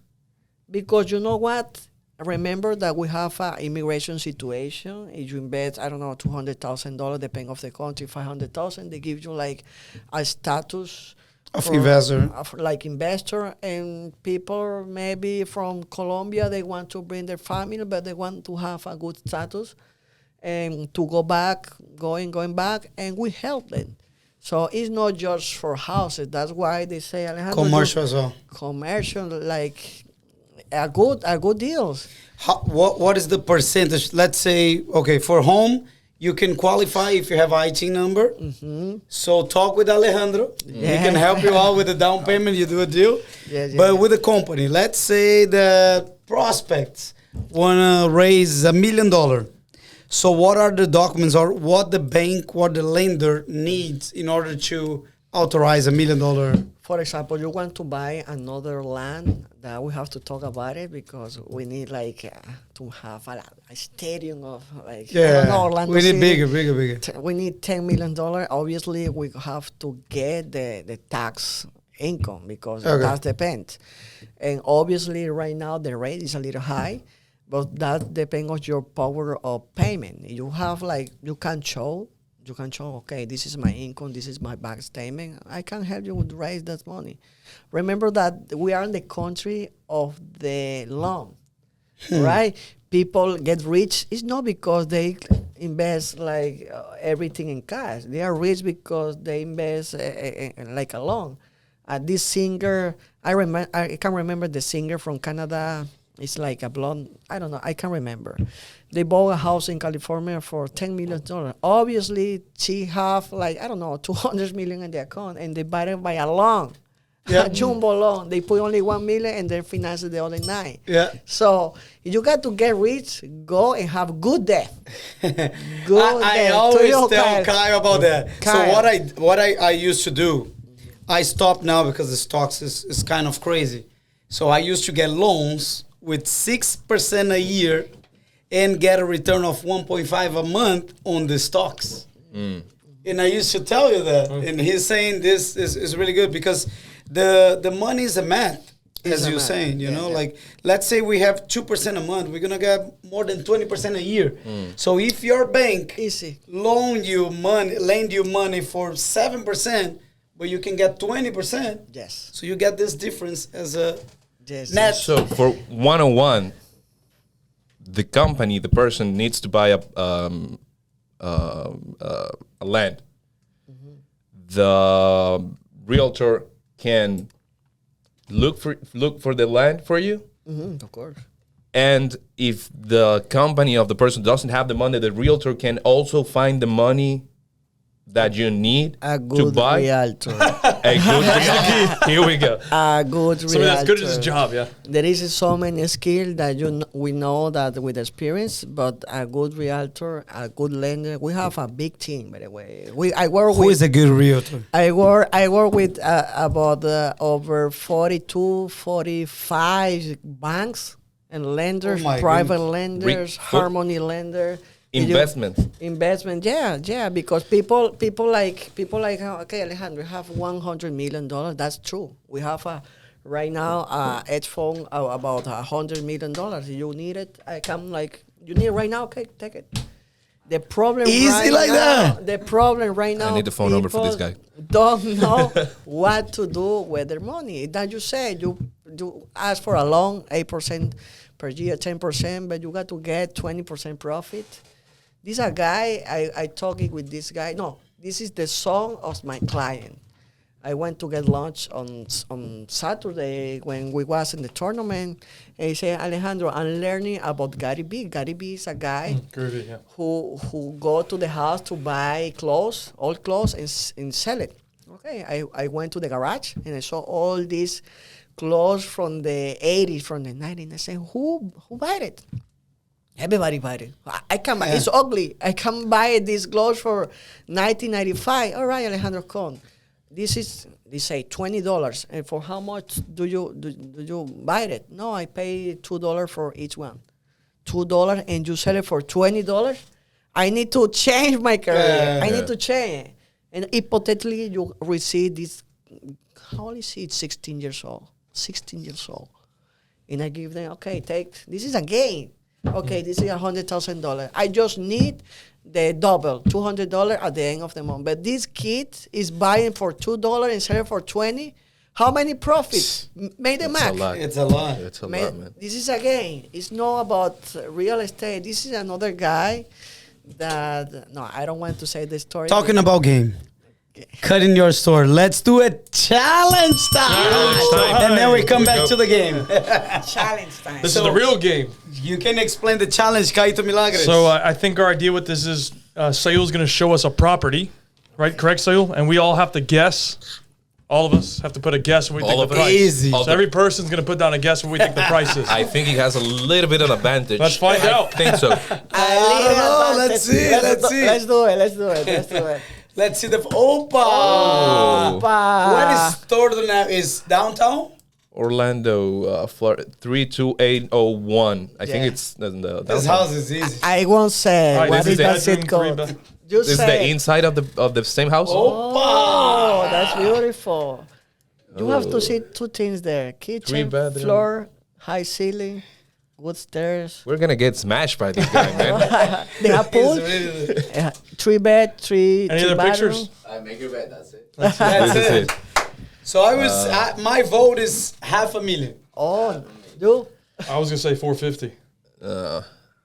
Because you know what? Remember that we have an immigration situation. If you invest, $200,000, depending on the country, $500,000, they give you like a status of investor. Like investor, and people maybe from Colombia, they want to bring their family, but they want to have a good status and to go back, going back, and we help them. So it's not just for houses. That's why they say, Alejandro, commercial as well. Commercial, like a good deals. What is the percentage? Let's say, okay, for home, you can qualify if you have IT number. Mm-hmm. So talk with Alejandro. Yeah. He can help you out with the down payment. You do a deal. With a company, let's say the prospects want to raise $1 million. So what are the documents or what the bank, what the lender needs in order to authorize $1 million? For example, you want to buy another land, that we have to talk about it because we need to have a stadium of I don't know, Orlando we need City. bigger. We need $10 million. Obviously, we have to get the tax income because that depends. And obviously, right now the rate is a little high, but that depends on your power of payment. You have you can show, okay, this is my income, this is my bank statement. I can help you with raise that money. Remember that we are in the country of the loan, right? People get rich. It's not because they invest everything in cash. They are rich because they invest like a loan. This singer, I can remember the singer from Canada. It's like a blonde. I don't know. I can't remember. They bought a house in California for $10 million. Obviously, she have I don't know, $200 million in the account, and they buy it by a loan, a jumbo loan. They put only $1 million and they finance the other $9 million. Yeah. So you got to get rich. Go and have good debt. I always tell Kyle about that. Kyle. So what I used to do, I stopped now because the stocks is kind of crazy. So I used to get loans with 6% a year and get a return of 1.5 a month on the stocks. And I used to tell you that. And he's saying this is really good because the money is a math, as you're saying, you know, let's say we have 2% a month, we're gonna get more than 20% a year. So if your bank lend you money for 7%, but you can get 20%. Yes. So you get this difference as a yes. net. So for 101, the company, the person needs to buy a land. The realtor can look for the land for you. Of course. And if the company of the person doesn't have the money, the realtor can also find the money that you need A to good buy. realtor. A good realtor. Here we go. A good realtor. Somebody that's good at his job, yeah. There is so many skills that we know that with experience, but a good realtor, a good lender. We have a big team, by the way. Who is a good realtor? I work with about over 42, 45 banks and lenders, private lenders, Harmony lender. Investment, yeah, because people like okay, Alejandro, we have $100 million. That's true. We have right now a hedge fund about $100 million. You need it. You need it right now. Okay, take it. The problem The problem right now. I need the phone number for this guy. Don't know what to do with their money. That you say you ask for a loan, 8% per year, 10%, but you got to get 20% profit. This is a guy, I talking with this guy. No, this is the son of my client. I went to get lunch on Saturday when we was in the tournament. And he said, Alejandro, I'm learning about Gary B. Gary B is a guy who go to the house to buy clothes, old clothes, and sell it. Okay, I went to the garage and I saw all these clothes from the 80s, from the 90s. I said, who bought it? Everybody buy it. I can buy it's ugly. I can buy these clothes for $19.95. All right, Alejandro, come. They say $20. And for how much do you buy it? No, I pay $2 for each one. $2 and you sell it for $20? I need to change my career. I need to change. And hypothetically, you receive this, how old is he? 16 years old. 16 years old. And I give them, okay, this is a game. Okay, this is $100,000. I just need the double, $200 at the end of the month. But this kid is buying for $2 and selling for $20. How many profits? Make the math. It's a lot. It's a lot, man. This is a game. It's not about real estate. This is another guy that, no, I don't want to say the story. Talking about game. Cutting your store. Let's do a challenge time. And then we come back to the game. Challenge time. This is the real game. You can explain the challenge, Caito Milagres. So I think our idea with this is Sayul's going to show us a property, right? Correct, Sayul? And we all have to guess All of us have to put a guess when we All think the of us. price. Easy. So every person's going to put down a guess when we think the price is. I think he has a little bit of advantage. Let's find out. I think so. I don't know. Let's see. Let's see. Let's do it. Let's do it. Let's do it. Let's see the. Opa! Oh. What is Thornton now? Is downtown? Orlando, Florida, 32801. I think Yeah. it's the This house is easy. I won't say. All right, What this is is that zip bedroom, code? three You This is the say. inside of the same house. Oh, that's beautiful. You have to see two things there: kitchen, bedroom. floor, high ceiling, good stairs. We're gonna get smashed by this guy, man. They have pool, It's really- 3 bed, 3. Any three other bathroom. pictures? I make your bed, that's it. That's This is it. it. So I was. My vote is $500,000. Oh, you? I was going to say 450.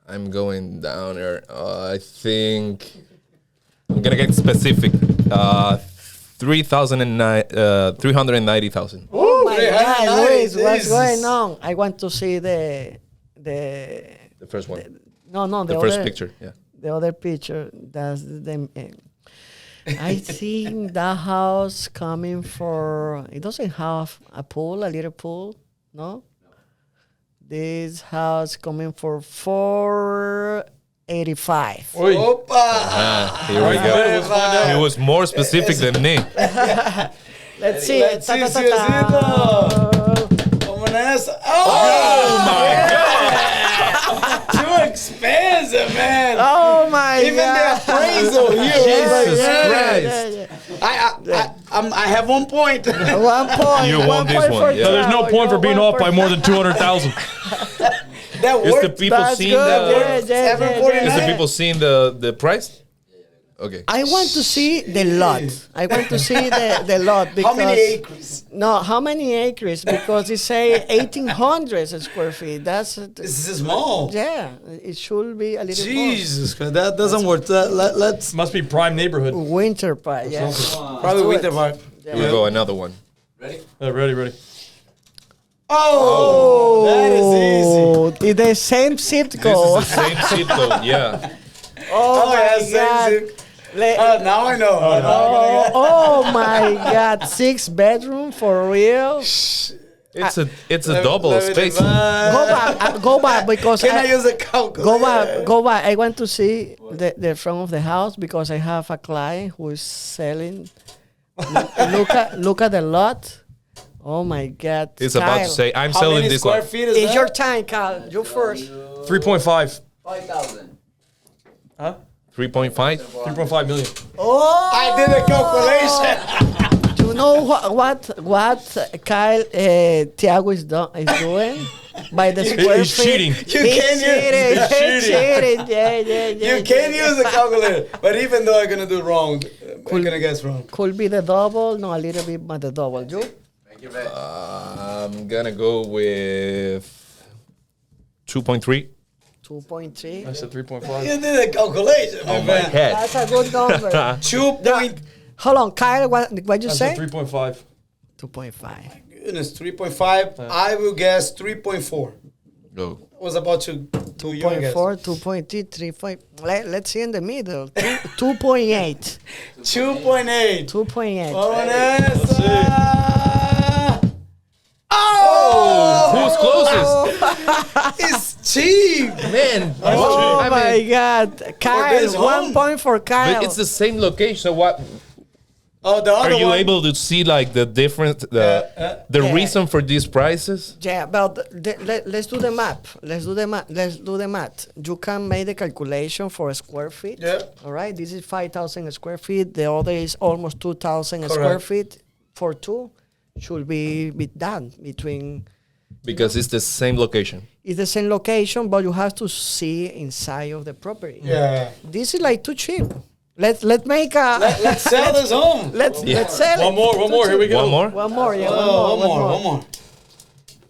I'm going down there. I think I'm gonna get specific. 390,000. Oh my very God, high. Luis, what's Jesus. going on? I want to see the The first one. no The the first other, picture. Yeah. The other picture. That's the. I think that house coming for. It doesn't have a pool, a little pool, no. This house coming for 485. Oi. Opa! Here we go. Let's find out. He was more specific than me. Let's see. Let's see, Ta-ta-ta-ta. Como nessa? Oh my God! Too expensive, man. Oh my Even the God! appraisal here. Jesus yeah. Christ. I have 1 point. 1 point. You won this point one, for yeah. So there's no Thiago. point for You being won off by more than 200,000. That Is the worked. people That's seeing good. the? Yeah. 749. Is the people seeing the price? Okay. I want to see the lot. I want to see the lot because How many acres? No, how many acres? Because it say 1,800 square feet. That's This is small. yeah. It should be a little Jesus Christ, that doesn't work. Let's Must be prime neighborhood. more. Winter pie. Yeah. probably do Winter it. Park. Here we go. Another one. Ready? Ready. Oh, that is easy. Oh, it's the same zip This code. is the same zip code. Yeah. Oh, Oh, my yeah, God. same zip. Now I know. Oh my God! 6 bedroom for real. It's a double Let me space. divide. Go back because Can I use a calculator? Go back. I want to see the front of the house because I have a client who is selling. Look at the lot. Oh my God! He's about Kyle, to say, I'm How selling many this square one. feet is It's that? your time, Kyle. You first. 3.5. 5,000. Huh? 3.5. 3.5 million. Oh, I did a calculation. you know what Kyle Thiago is doing by the square He's feet? cheating. You He's can't cheating. use He's cheating. Yeah. you can use a calculator, but even though I'm gonna do wrong, I'm gonna guess wrong. Could be the double. No, a little bit, but the double. You? Make your bed. I'm gonna go with 2.3. 2.3. I said 3.5. You did a calculation, my On my man. head. That's a good number. 2 point. Hold on, Kyle. What you I say? said 3.5. 2.5. Goodness, 3.5. I will guess 3.4. Go. I was about to you guess. 2.4, 2.3, 3. Let's see in the middle. 2.8. 2.8. 2.8. Oh, Who's closest? it's cheap. Man, Oh I my mean, God. Kyle, this 1 home. point for Kyle. but it's the same location. So what? Oh, the other Are you one. able to see like the difference, the Yeah. reason for these prices? Yeah, but let's do the map. Let's do the math. You can make the calculation for a square feet. Yeah. All right. This is 5,000 square feet. The other is almost 2,000 square Correct. feet. For two, should be done between. Because it's the same location. It's the same location, but you have to see inside of the property. Yeah. This is like too cheap. Let's make a. Let's sell this home. let's sell it. One more. Here we go. One more? One more. Yeah. Oh, one more.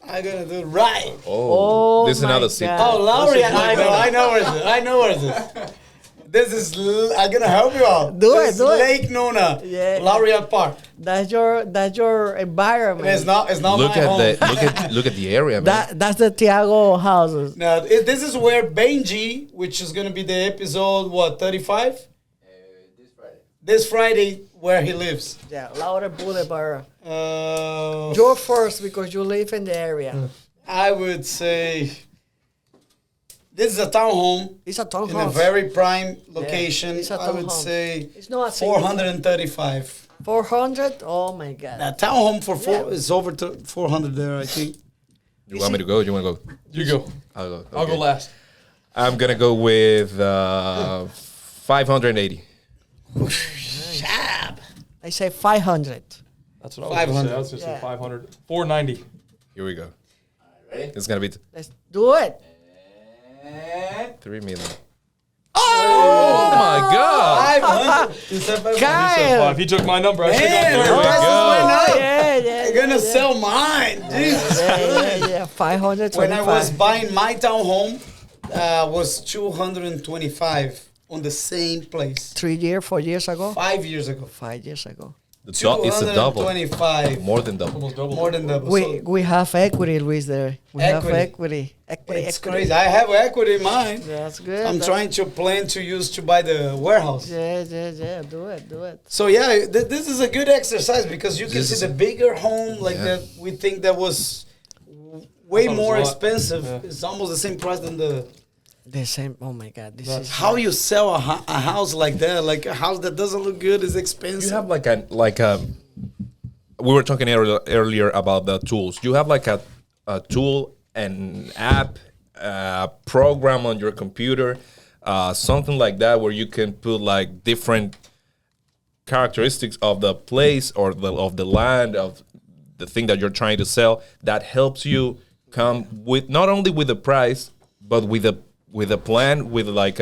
I'm gonna do it right. Oh, this is my another secret. God. Oh, Lowry, I know where it is. This is. I'm gonna help you out. Do This it. is Lake Nona. Yeah. Laureate Park. That's your environment. It's not Look my at home. look at the area, man. That's the Thiago houses. Now, this is where Benji, which is gonna be the episode 35. This Friday. This Friday, where he lives. Yeah, Laura Boulevard. Uh, You're first because you live in the area. I would say this is a townhome It's a in a townhouse. very prime location. it's a I would townhouse. say It's not a single- 435. 400? Oh my God. A townhome for four Yeah. is over to 400 there, I think. You want me to go? You want to go? You go. I'll go. I'll go Okay. last. I'm gonna go with 580. I say 500. That's what I was going to say. 500. I was going to say Yeah. 500. 490. Here we go. Ready? It's gonna be Let's do it. And 3 million. Oh my God! 500. You said 500. He said Kyle. 5. He took my number. I should have Man, gone the third. prices go. went up. Yeah. You're gonna sell mine, Jesus. Yeah. 525. When I was buying my townhome, was 225 on the same place 4 years ago? 5 years ago. 5 years ago. It's a double. 225. More than double. Almost double. More than double. We have equity, Luis, there. We have Equity. equity. It's crazy. I have equity in mine. That's good. I'm trying to plan to use to buy the warehouse. Yeah. Do it. So yeah, this is a good exercise because you can This see is the bigger home like Yeah. that. We think that was way I thought it was more a lot. expensive. Yeah. It's almost the same price than the. The same. Oh my God. This is How you sell a house like that? Like a house that doesn't look good is expensive. You have like a. We were talking earlier about the tools. You have like a tool, an app, program on your computer, something like that, where you can put like different characteristics of the place or of the land of the thing that you're trying to sell. That helps you come with not only with the price, but with a plan, with like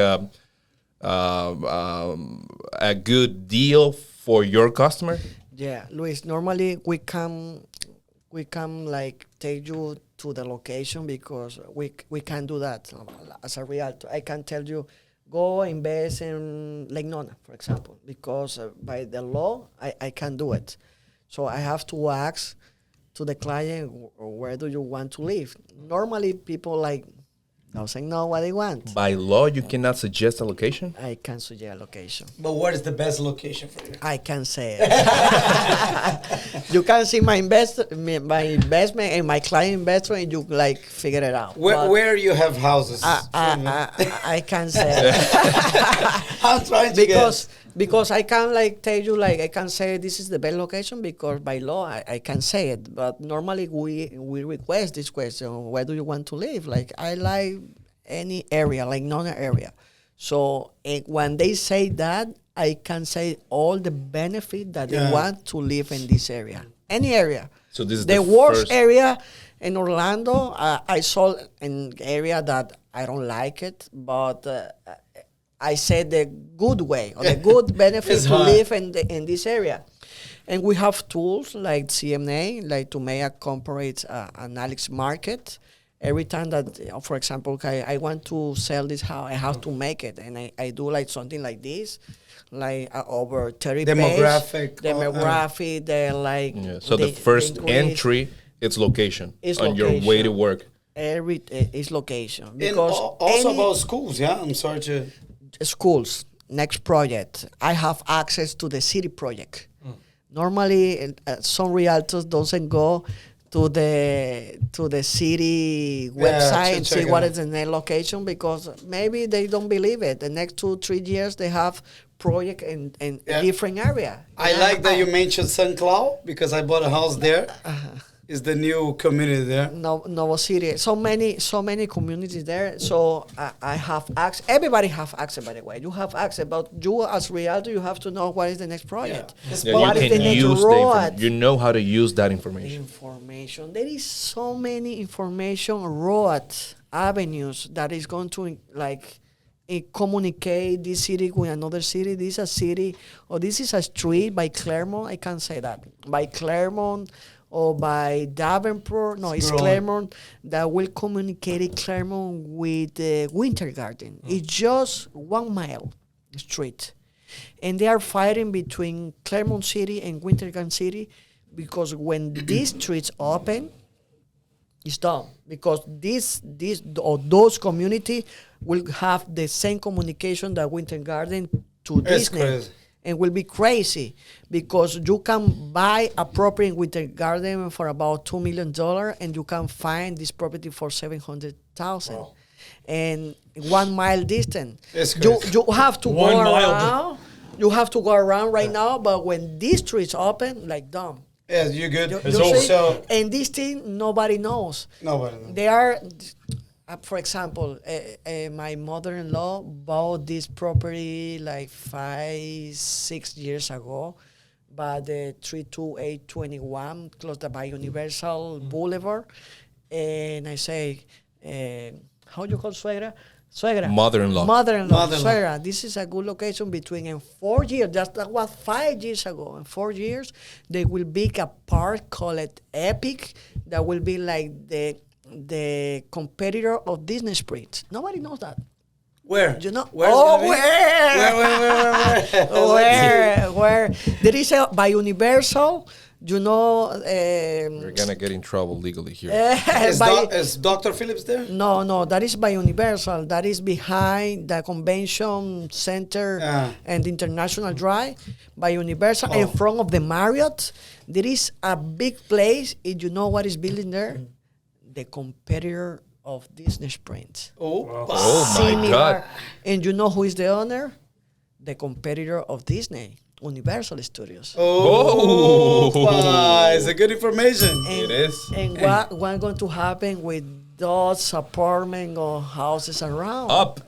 a good deal for your customer. Yeah, Luis. Normally we come like take you to the location because we can do that as a realtor. I can tell you, go invest in Lake Nona, for example, because by the law I can do it. So I have to ask to the client, where do you want to live? Normally people like doesn't know what they want. By law, you cannot suggest a location. I can suggest a location. But what is the best location for you? I can say it. You can see my investment and my client investment, and you like figure it out. But Where you have houses? I can say it. I'm trying to because I can like tell you like I can say this is the best location because by law I can say it. But normally we request this question: where do you want to live? Like I like any area, like non-area. So when they say that, I can say all the benefit that they want to live in this area, any area. So this is the the worst first- area in Orlando. I saw an area that I don't like it, but I said the good way or the good benefit It's to hard. live in this area. And we have tools like CMA, like to make a comparate analysis market. Every time that, for example, okay, I want to sell this house, I have to make it. And I do like something like this, like over 30 Demographic, demographic, the like. Yeah. So the first increase. entry, it's location It's on your way to location. work. Every is location And because also any about schools, yeah? I'm sorry to... schools. Next project, I have access to the city project. Normally, some realtors doesn't go to the city website and see check what it out. is the next location because maybe they don't believe it. The next 2-3 years they have project in Yeah. different area. I like that you mentioned St. Cloud because I bought a house there. It's the new community there. Novo City. So many communities there. So I have access. Everybody have access, by the way. You have access, but you as realtor, you have to know what is the next project. Yeah, What you is the can next use road? you know how to use that information. Information. There is so many information roads, avenues that is going to communicate this city with another city. This is a city, or this is a street by Claremont. I can say that by Claremont or by Davenport. No, it's Growing. Claremont that will communicate Claremont with the Winter Garden. It's just 1 mile street, and they are fighting between Claremont City and Winter Garden City because when these streets open, it's done because this or those community will have the same communication that Winter Garden to That's Disney crazy. and will be crazy because you can buy a property with a garden for about $2 million and you can find this property for 700,000. Wow. And 1 mile distance. That's You crazy. have to 1 go mile. around. You have to go around right now, but when this street's open, like dumb. Yeah, you good? You It's over. see? So And this thing, nobody knows. nobody knows. They are, for example, my mother-in-law bought this property like 5-6 years ago, by the 32821 close by Universal Boulevard, and I say, how you call suegra? Suegra. Mother-in-law. Mother-in-law. Mother-in-law. Suegra. This is a good location between in 4 years. That was 5 years ago. In 4 years, they will build a park called Epic that will be like the competitor of Disney Springs. Nobody knows that. Where? You know? Where's Oh, gonna be? where? Where? Where? There is a by Universal. You know. We're gonna get in trouble legally here. Is Dr. Phillips there? No, that is by Universal. That is behind the convention center and International Drive by Universal in front of the Marriott. There is a big place. And you know what is building there? The competitor of Disney Springs. Oh, Oh my Similar. God. And you know who is the owner? The competitor of Disney, Universal Studios. oh, it's a good information. It is. And what going to happen with those apartment or houses around? Up.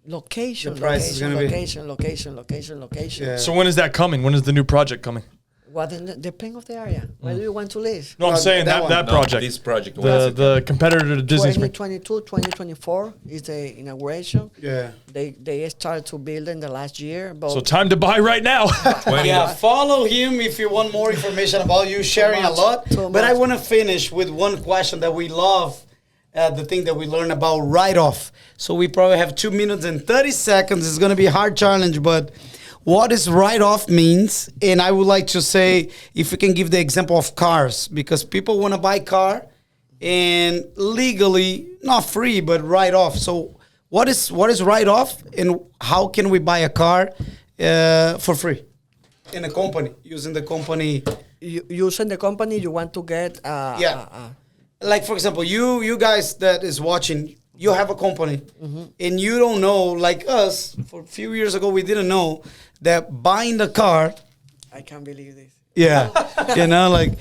Location, The price is location, gonna location. Yeah. So when is that coming? When is the new project coming? What depends of the area. Where do you want to live? No, I'm No, saying that that, one. that No, project. this project. The competitor to Disney Springs. 2022, 2024 is the inauguration. Yeah. They started to build in the last year. But So time to buy right now. Yeah, follow him if you want more information about you sharing a lot. Too But I much. want to finish with one question that we love, the thing that we learn about write-off. So we probably have 2 minutes and 30 seconds. It's going to be a hard challenge, but what is write-off means, and I would like to say, if you can give the example of cars, because people want to buy car and legally, not free, but write-off. So what is write-off, and how can we buy a car for free in a company, using the company? using the company, you want to get Like, for example, you guys that is watching, you have a company, and you don't know, like us, for a few years ago, we didn't know that buying the car, I can't believe this. yeah, you know, like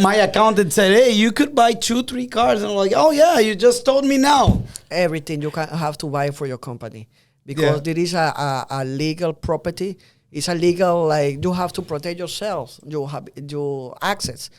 my accountant said, hey, you could buy 2-3 cars. And I'm like, oh, yeah, you just told me now. Everything you can have to buy for your company because there is a legal property. It's a legal, like, you have to protect yourself. You have your access.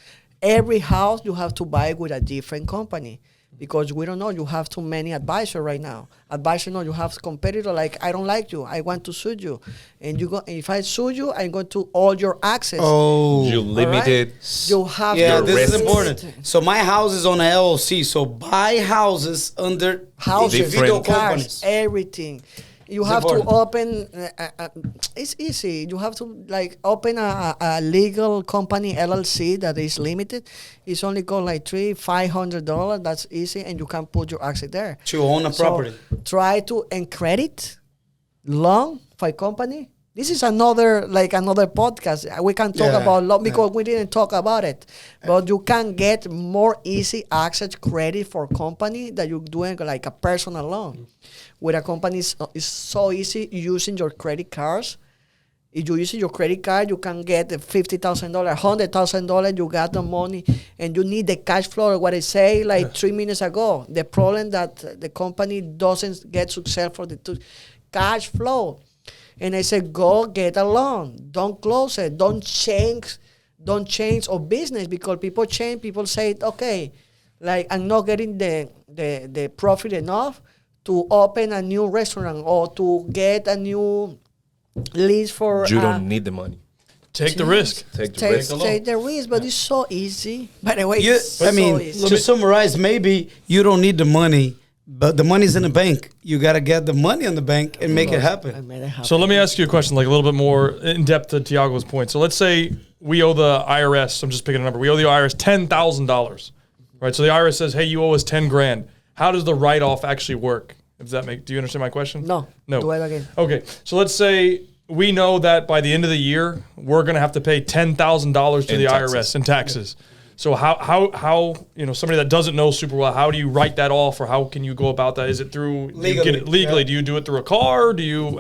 Every house you have to buy with a different company because we don't know. You have too many advisors right now. Advisor, no, you have competitor like, I don't like you. I want to sue you. And you go. If I sue you, I'm going to all your access. Oh, You limited. You have yeah, to this is risks. important. So my house is on a LLC. So buy houses under houses, individual Different cars, companies. everything. You It's have important. to open. It's easy. You have to like open a legal company LLC that is limited. It's only cost like $300-500. That's easy, and you can put your asset there. To own a property. So try to and credit loan for a company. This is another podcast. We can talk Yeah, about loan because we didn't talk about it. But you can get more easy access credit for company that you're doing like a personal loan. With a company, it's so easy using your credit cards. If you use your credit card, you can get $50,000, $100,000. You got the money, and you need the cash flow. What I say like 3 minutes ago, the problem that the company doesn't get success for the cash flow. And I said, go get a loan. Don't close it. Don't change our business because people change. People say, okay, like I'm not getting the profit enough to open a new restaurant or to get a new lease for. You don't need the money. Take the risk. Take the risk. Take the risk, but it's so easy. By the way, You, it's I so mean, easy. to summarize, maybe you don't need the money, but the money's in the bank. You got to get the money in the bank and make it I happen. made it happen. So let me ask you a question, like a little bit more in depth to Tiago's point. So let's say we owe the IRS. I'm just picking a number. We owe the IRS $10,000, right? So the IRS says, "Hey, you owe us $10,000." How does the write-off actually work? Does that make? Do you understand my question? No. No. Do it again. Okay. So let's say we know that by the end of the year, we're going to have to pay $10,000 to In the taxes. IRS in taxes. So how somebody that doesn't know super well, how do you write that off, or how can you go about that? Is it through do you get it legally? Yeah. Do you do it through a car?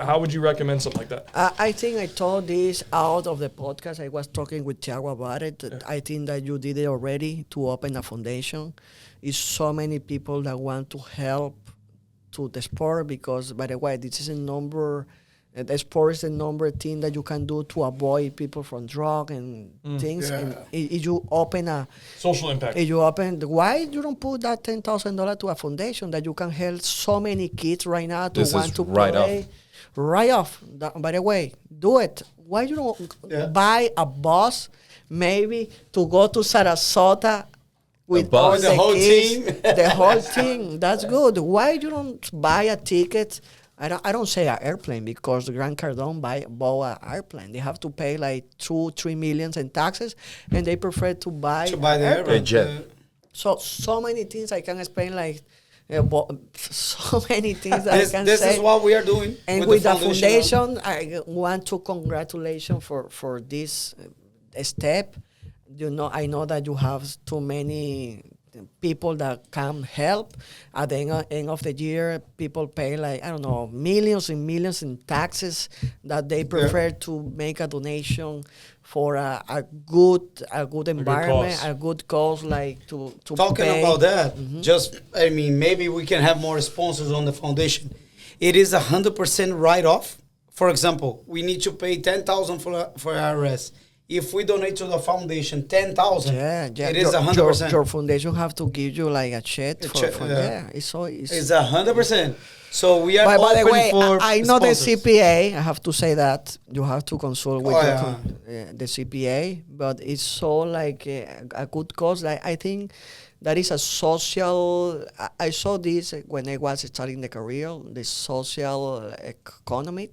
How would you recommend something like that? I think I told this out of the podcast. I was talking with Thiago about it. I think that you did it already to open a foundation. It's so many people that want to help to the sport because, by the way, this is a number. The sport is the number thing that you can do to avoid people from drug and things. Yeah. And if you open a Social impact. if you open, why you don't put that $10,000 to a foundation that you can help so many kids right now to This want is to right off. play? Right off. By the way, do it. Why you don't buy a bus maybe to go to Sarasota with bus. all With the the whole kids, team? the whole thing? That's good. Why you don't buy a ticket? I don't say an airplane because the Grand Cardone bought an airplane. They have to pay like 2-3 millions in taxes, and they prefer to buy To buy the an airplane. jet. So many things I can explain like so many things that I can This say. is what we are doing. And with the foundation, I want to congratulate for this step. I know that you have too many people that can help. At the end of the year, people pay like, I don't know, millions and millions in taxes that they prefer to make a donation for a good environment, cause. a good cause, like to Talking pay. about that, maybe we can have more sponsors on the foundation. It is 100% write-off. For example, we need to pay $10,000 for IRS. If we donate to the foundation $10,000, it is 100%. Your foundation have to give you like a check for yeah. It's so It's 100%. So we are by open the way, for I know the sponsors. CPA. I have to say that you have to consult with Oh, the CPA, but it's so like a good cause. I think that is a social. I saw this when I was starting the career, the social economy.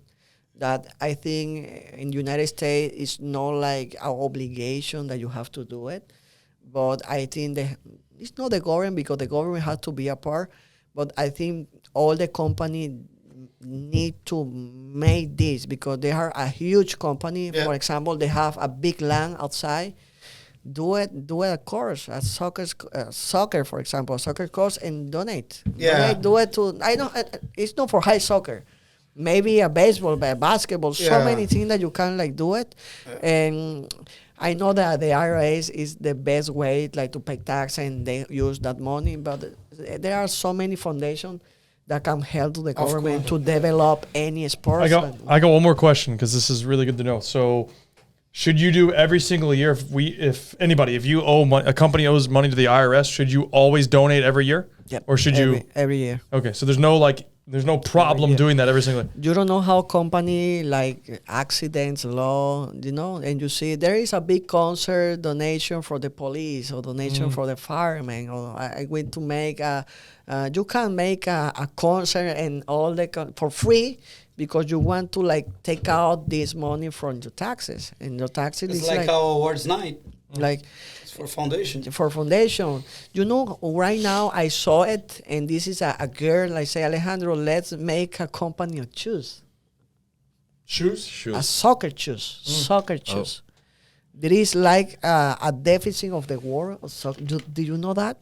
That I think in the United States is not like an obligation that you have to do it, but I think it's not the government because the government has to be a part, but I think all the company need to make this because they are a huge company. Yeah. For example, they have a big land outside. Do it a course, a soccer, for example, a soccer course and donate. Yeah. Do it to, I know it's not for high soccer. Maybe a baseball, but basketball, so Yeah. many things that you can like do it. And I know that the IRS is the best way like to pay tax and they use that money, but there are so many foundations that can help to the government to develop any sports. I got one more question because this is really good to know. So, should you do every single year if you owe a company owes money to the IRS, should you always donate every year? Yep. Or should you every year? Okay, so there's no problem doing that every single year. You don't know how company like accidents law, and you see there is a big concert donation for the police or donation for the firemen. Or I went to make you can make a concert and all for free because you want to like take out this money from your taxes and your taxes. It's is like our awards night. like It's for foundation. for foundation. Right now I saw it, and this is a girl. I say, Alejandro, let's make a company of shoes. Shoes? A soccer shoes. Soccer shoes. There is like a deficit of the world. So, do you know that?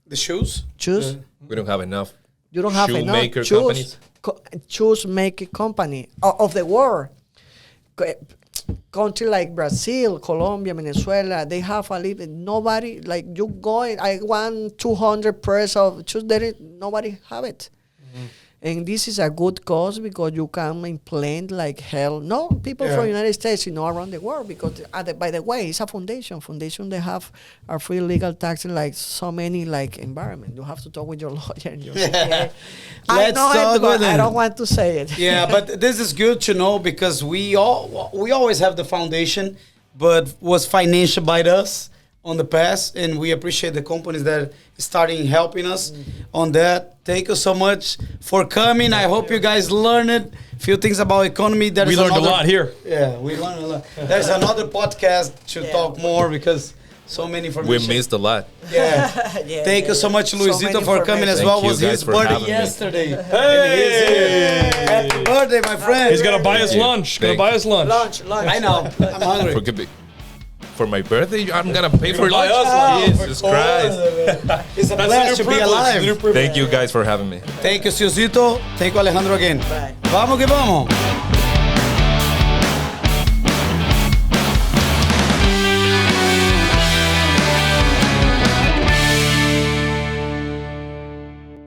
The shoes? Shoes. We don't have enough. You don't have enough Shoemaker shoes. companies? Shoes making company of the world. Country like Brazil, Colombia, Venezuela, they have a little. Nobody like you going. I want 200 pairs of shoes. Nobody have it. And this is a good cause because you can implant like hell. No, people from United States, around the world because by the way, it's a foundation. Foundation, they have a free legal tax in like so many like environment. You have to talk with your lawyer and your CPA. I Let's know talk it, but with I him. don't want to say it. Yeah, but this is good to know because we always have the foundation, but was financial by us on the past, and we appreciate the companies that starting helping us on that. Thank you so much for coming. I hope you guys learned a few things about economy. We learned a lot here. Yeah, we learned a lot. There's another podcast to talk more because So many We information. missed a lot. Yeah. Yeah, Thank you so much, Luisito, for coming as Thank well. you Was guys his for birthday having me. yesterday. Hey! Happy birthday, my friend. He's gonna buy us Thank you. lunch. Gonna Thank buy you. us lunch. Lunch. I know. I'm hungry. For my birthday, I'm gonna pay for buy lunch. us lunch. Jesus Christ! It's a That's blast the to new be privilege. alive. The new privilege. Thank you guys for having me. Thank you, Ciosito. Thank you, Alejandro, again. Bye. Vamos que vamos.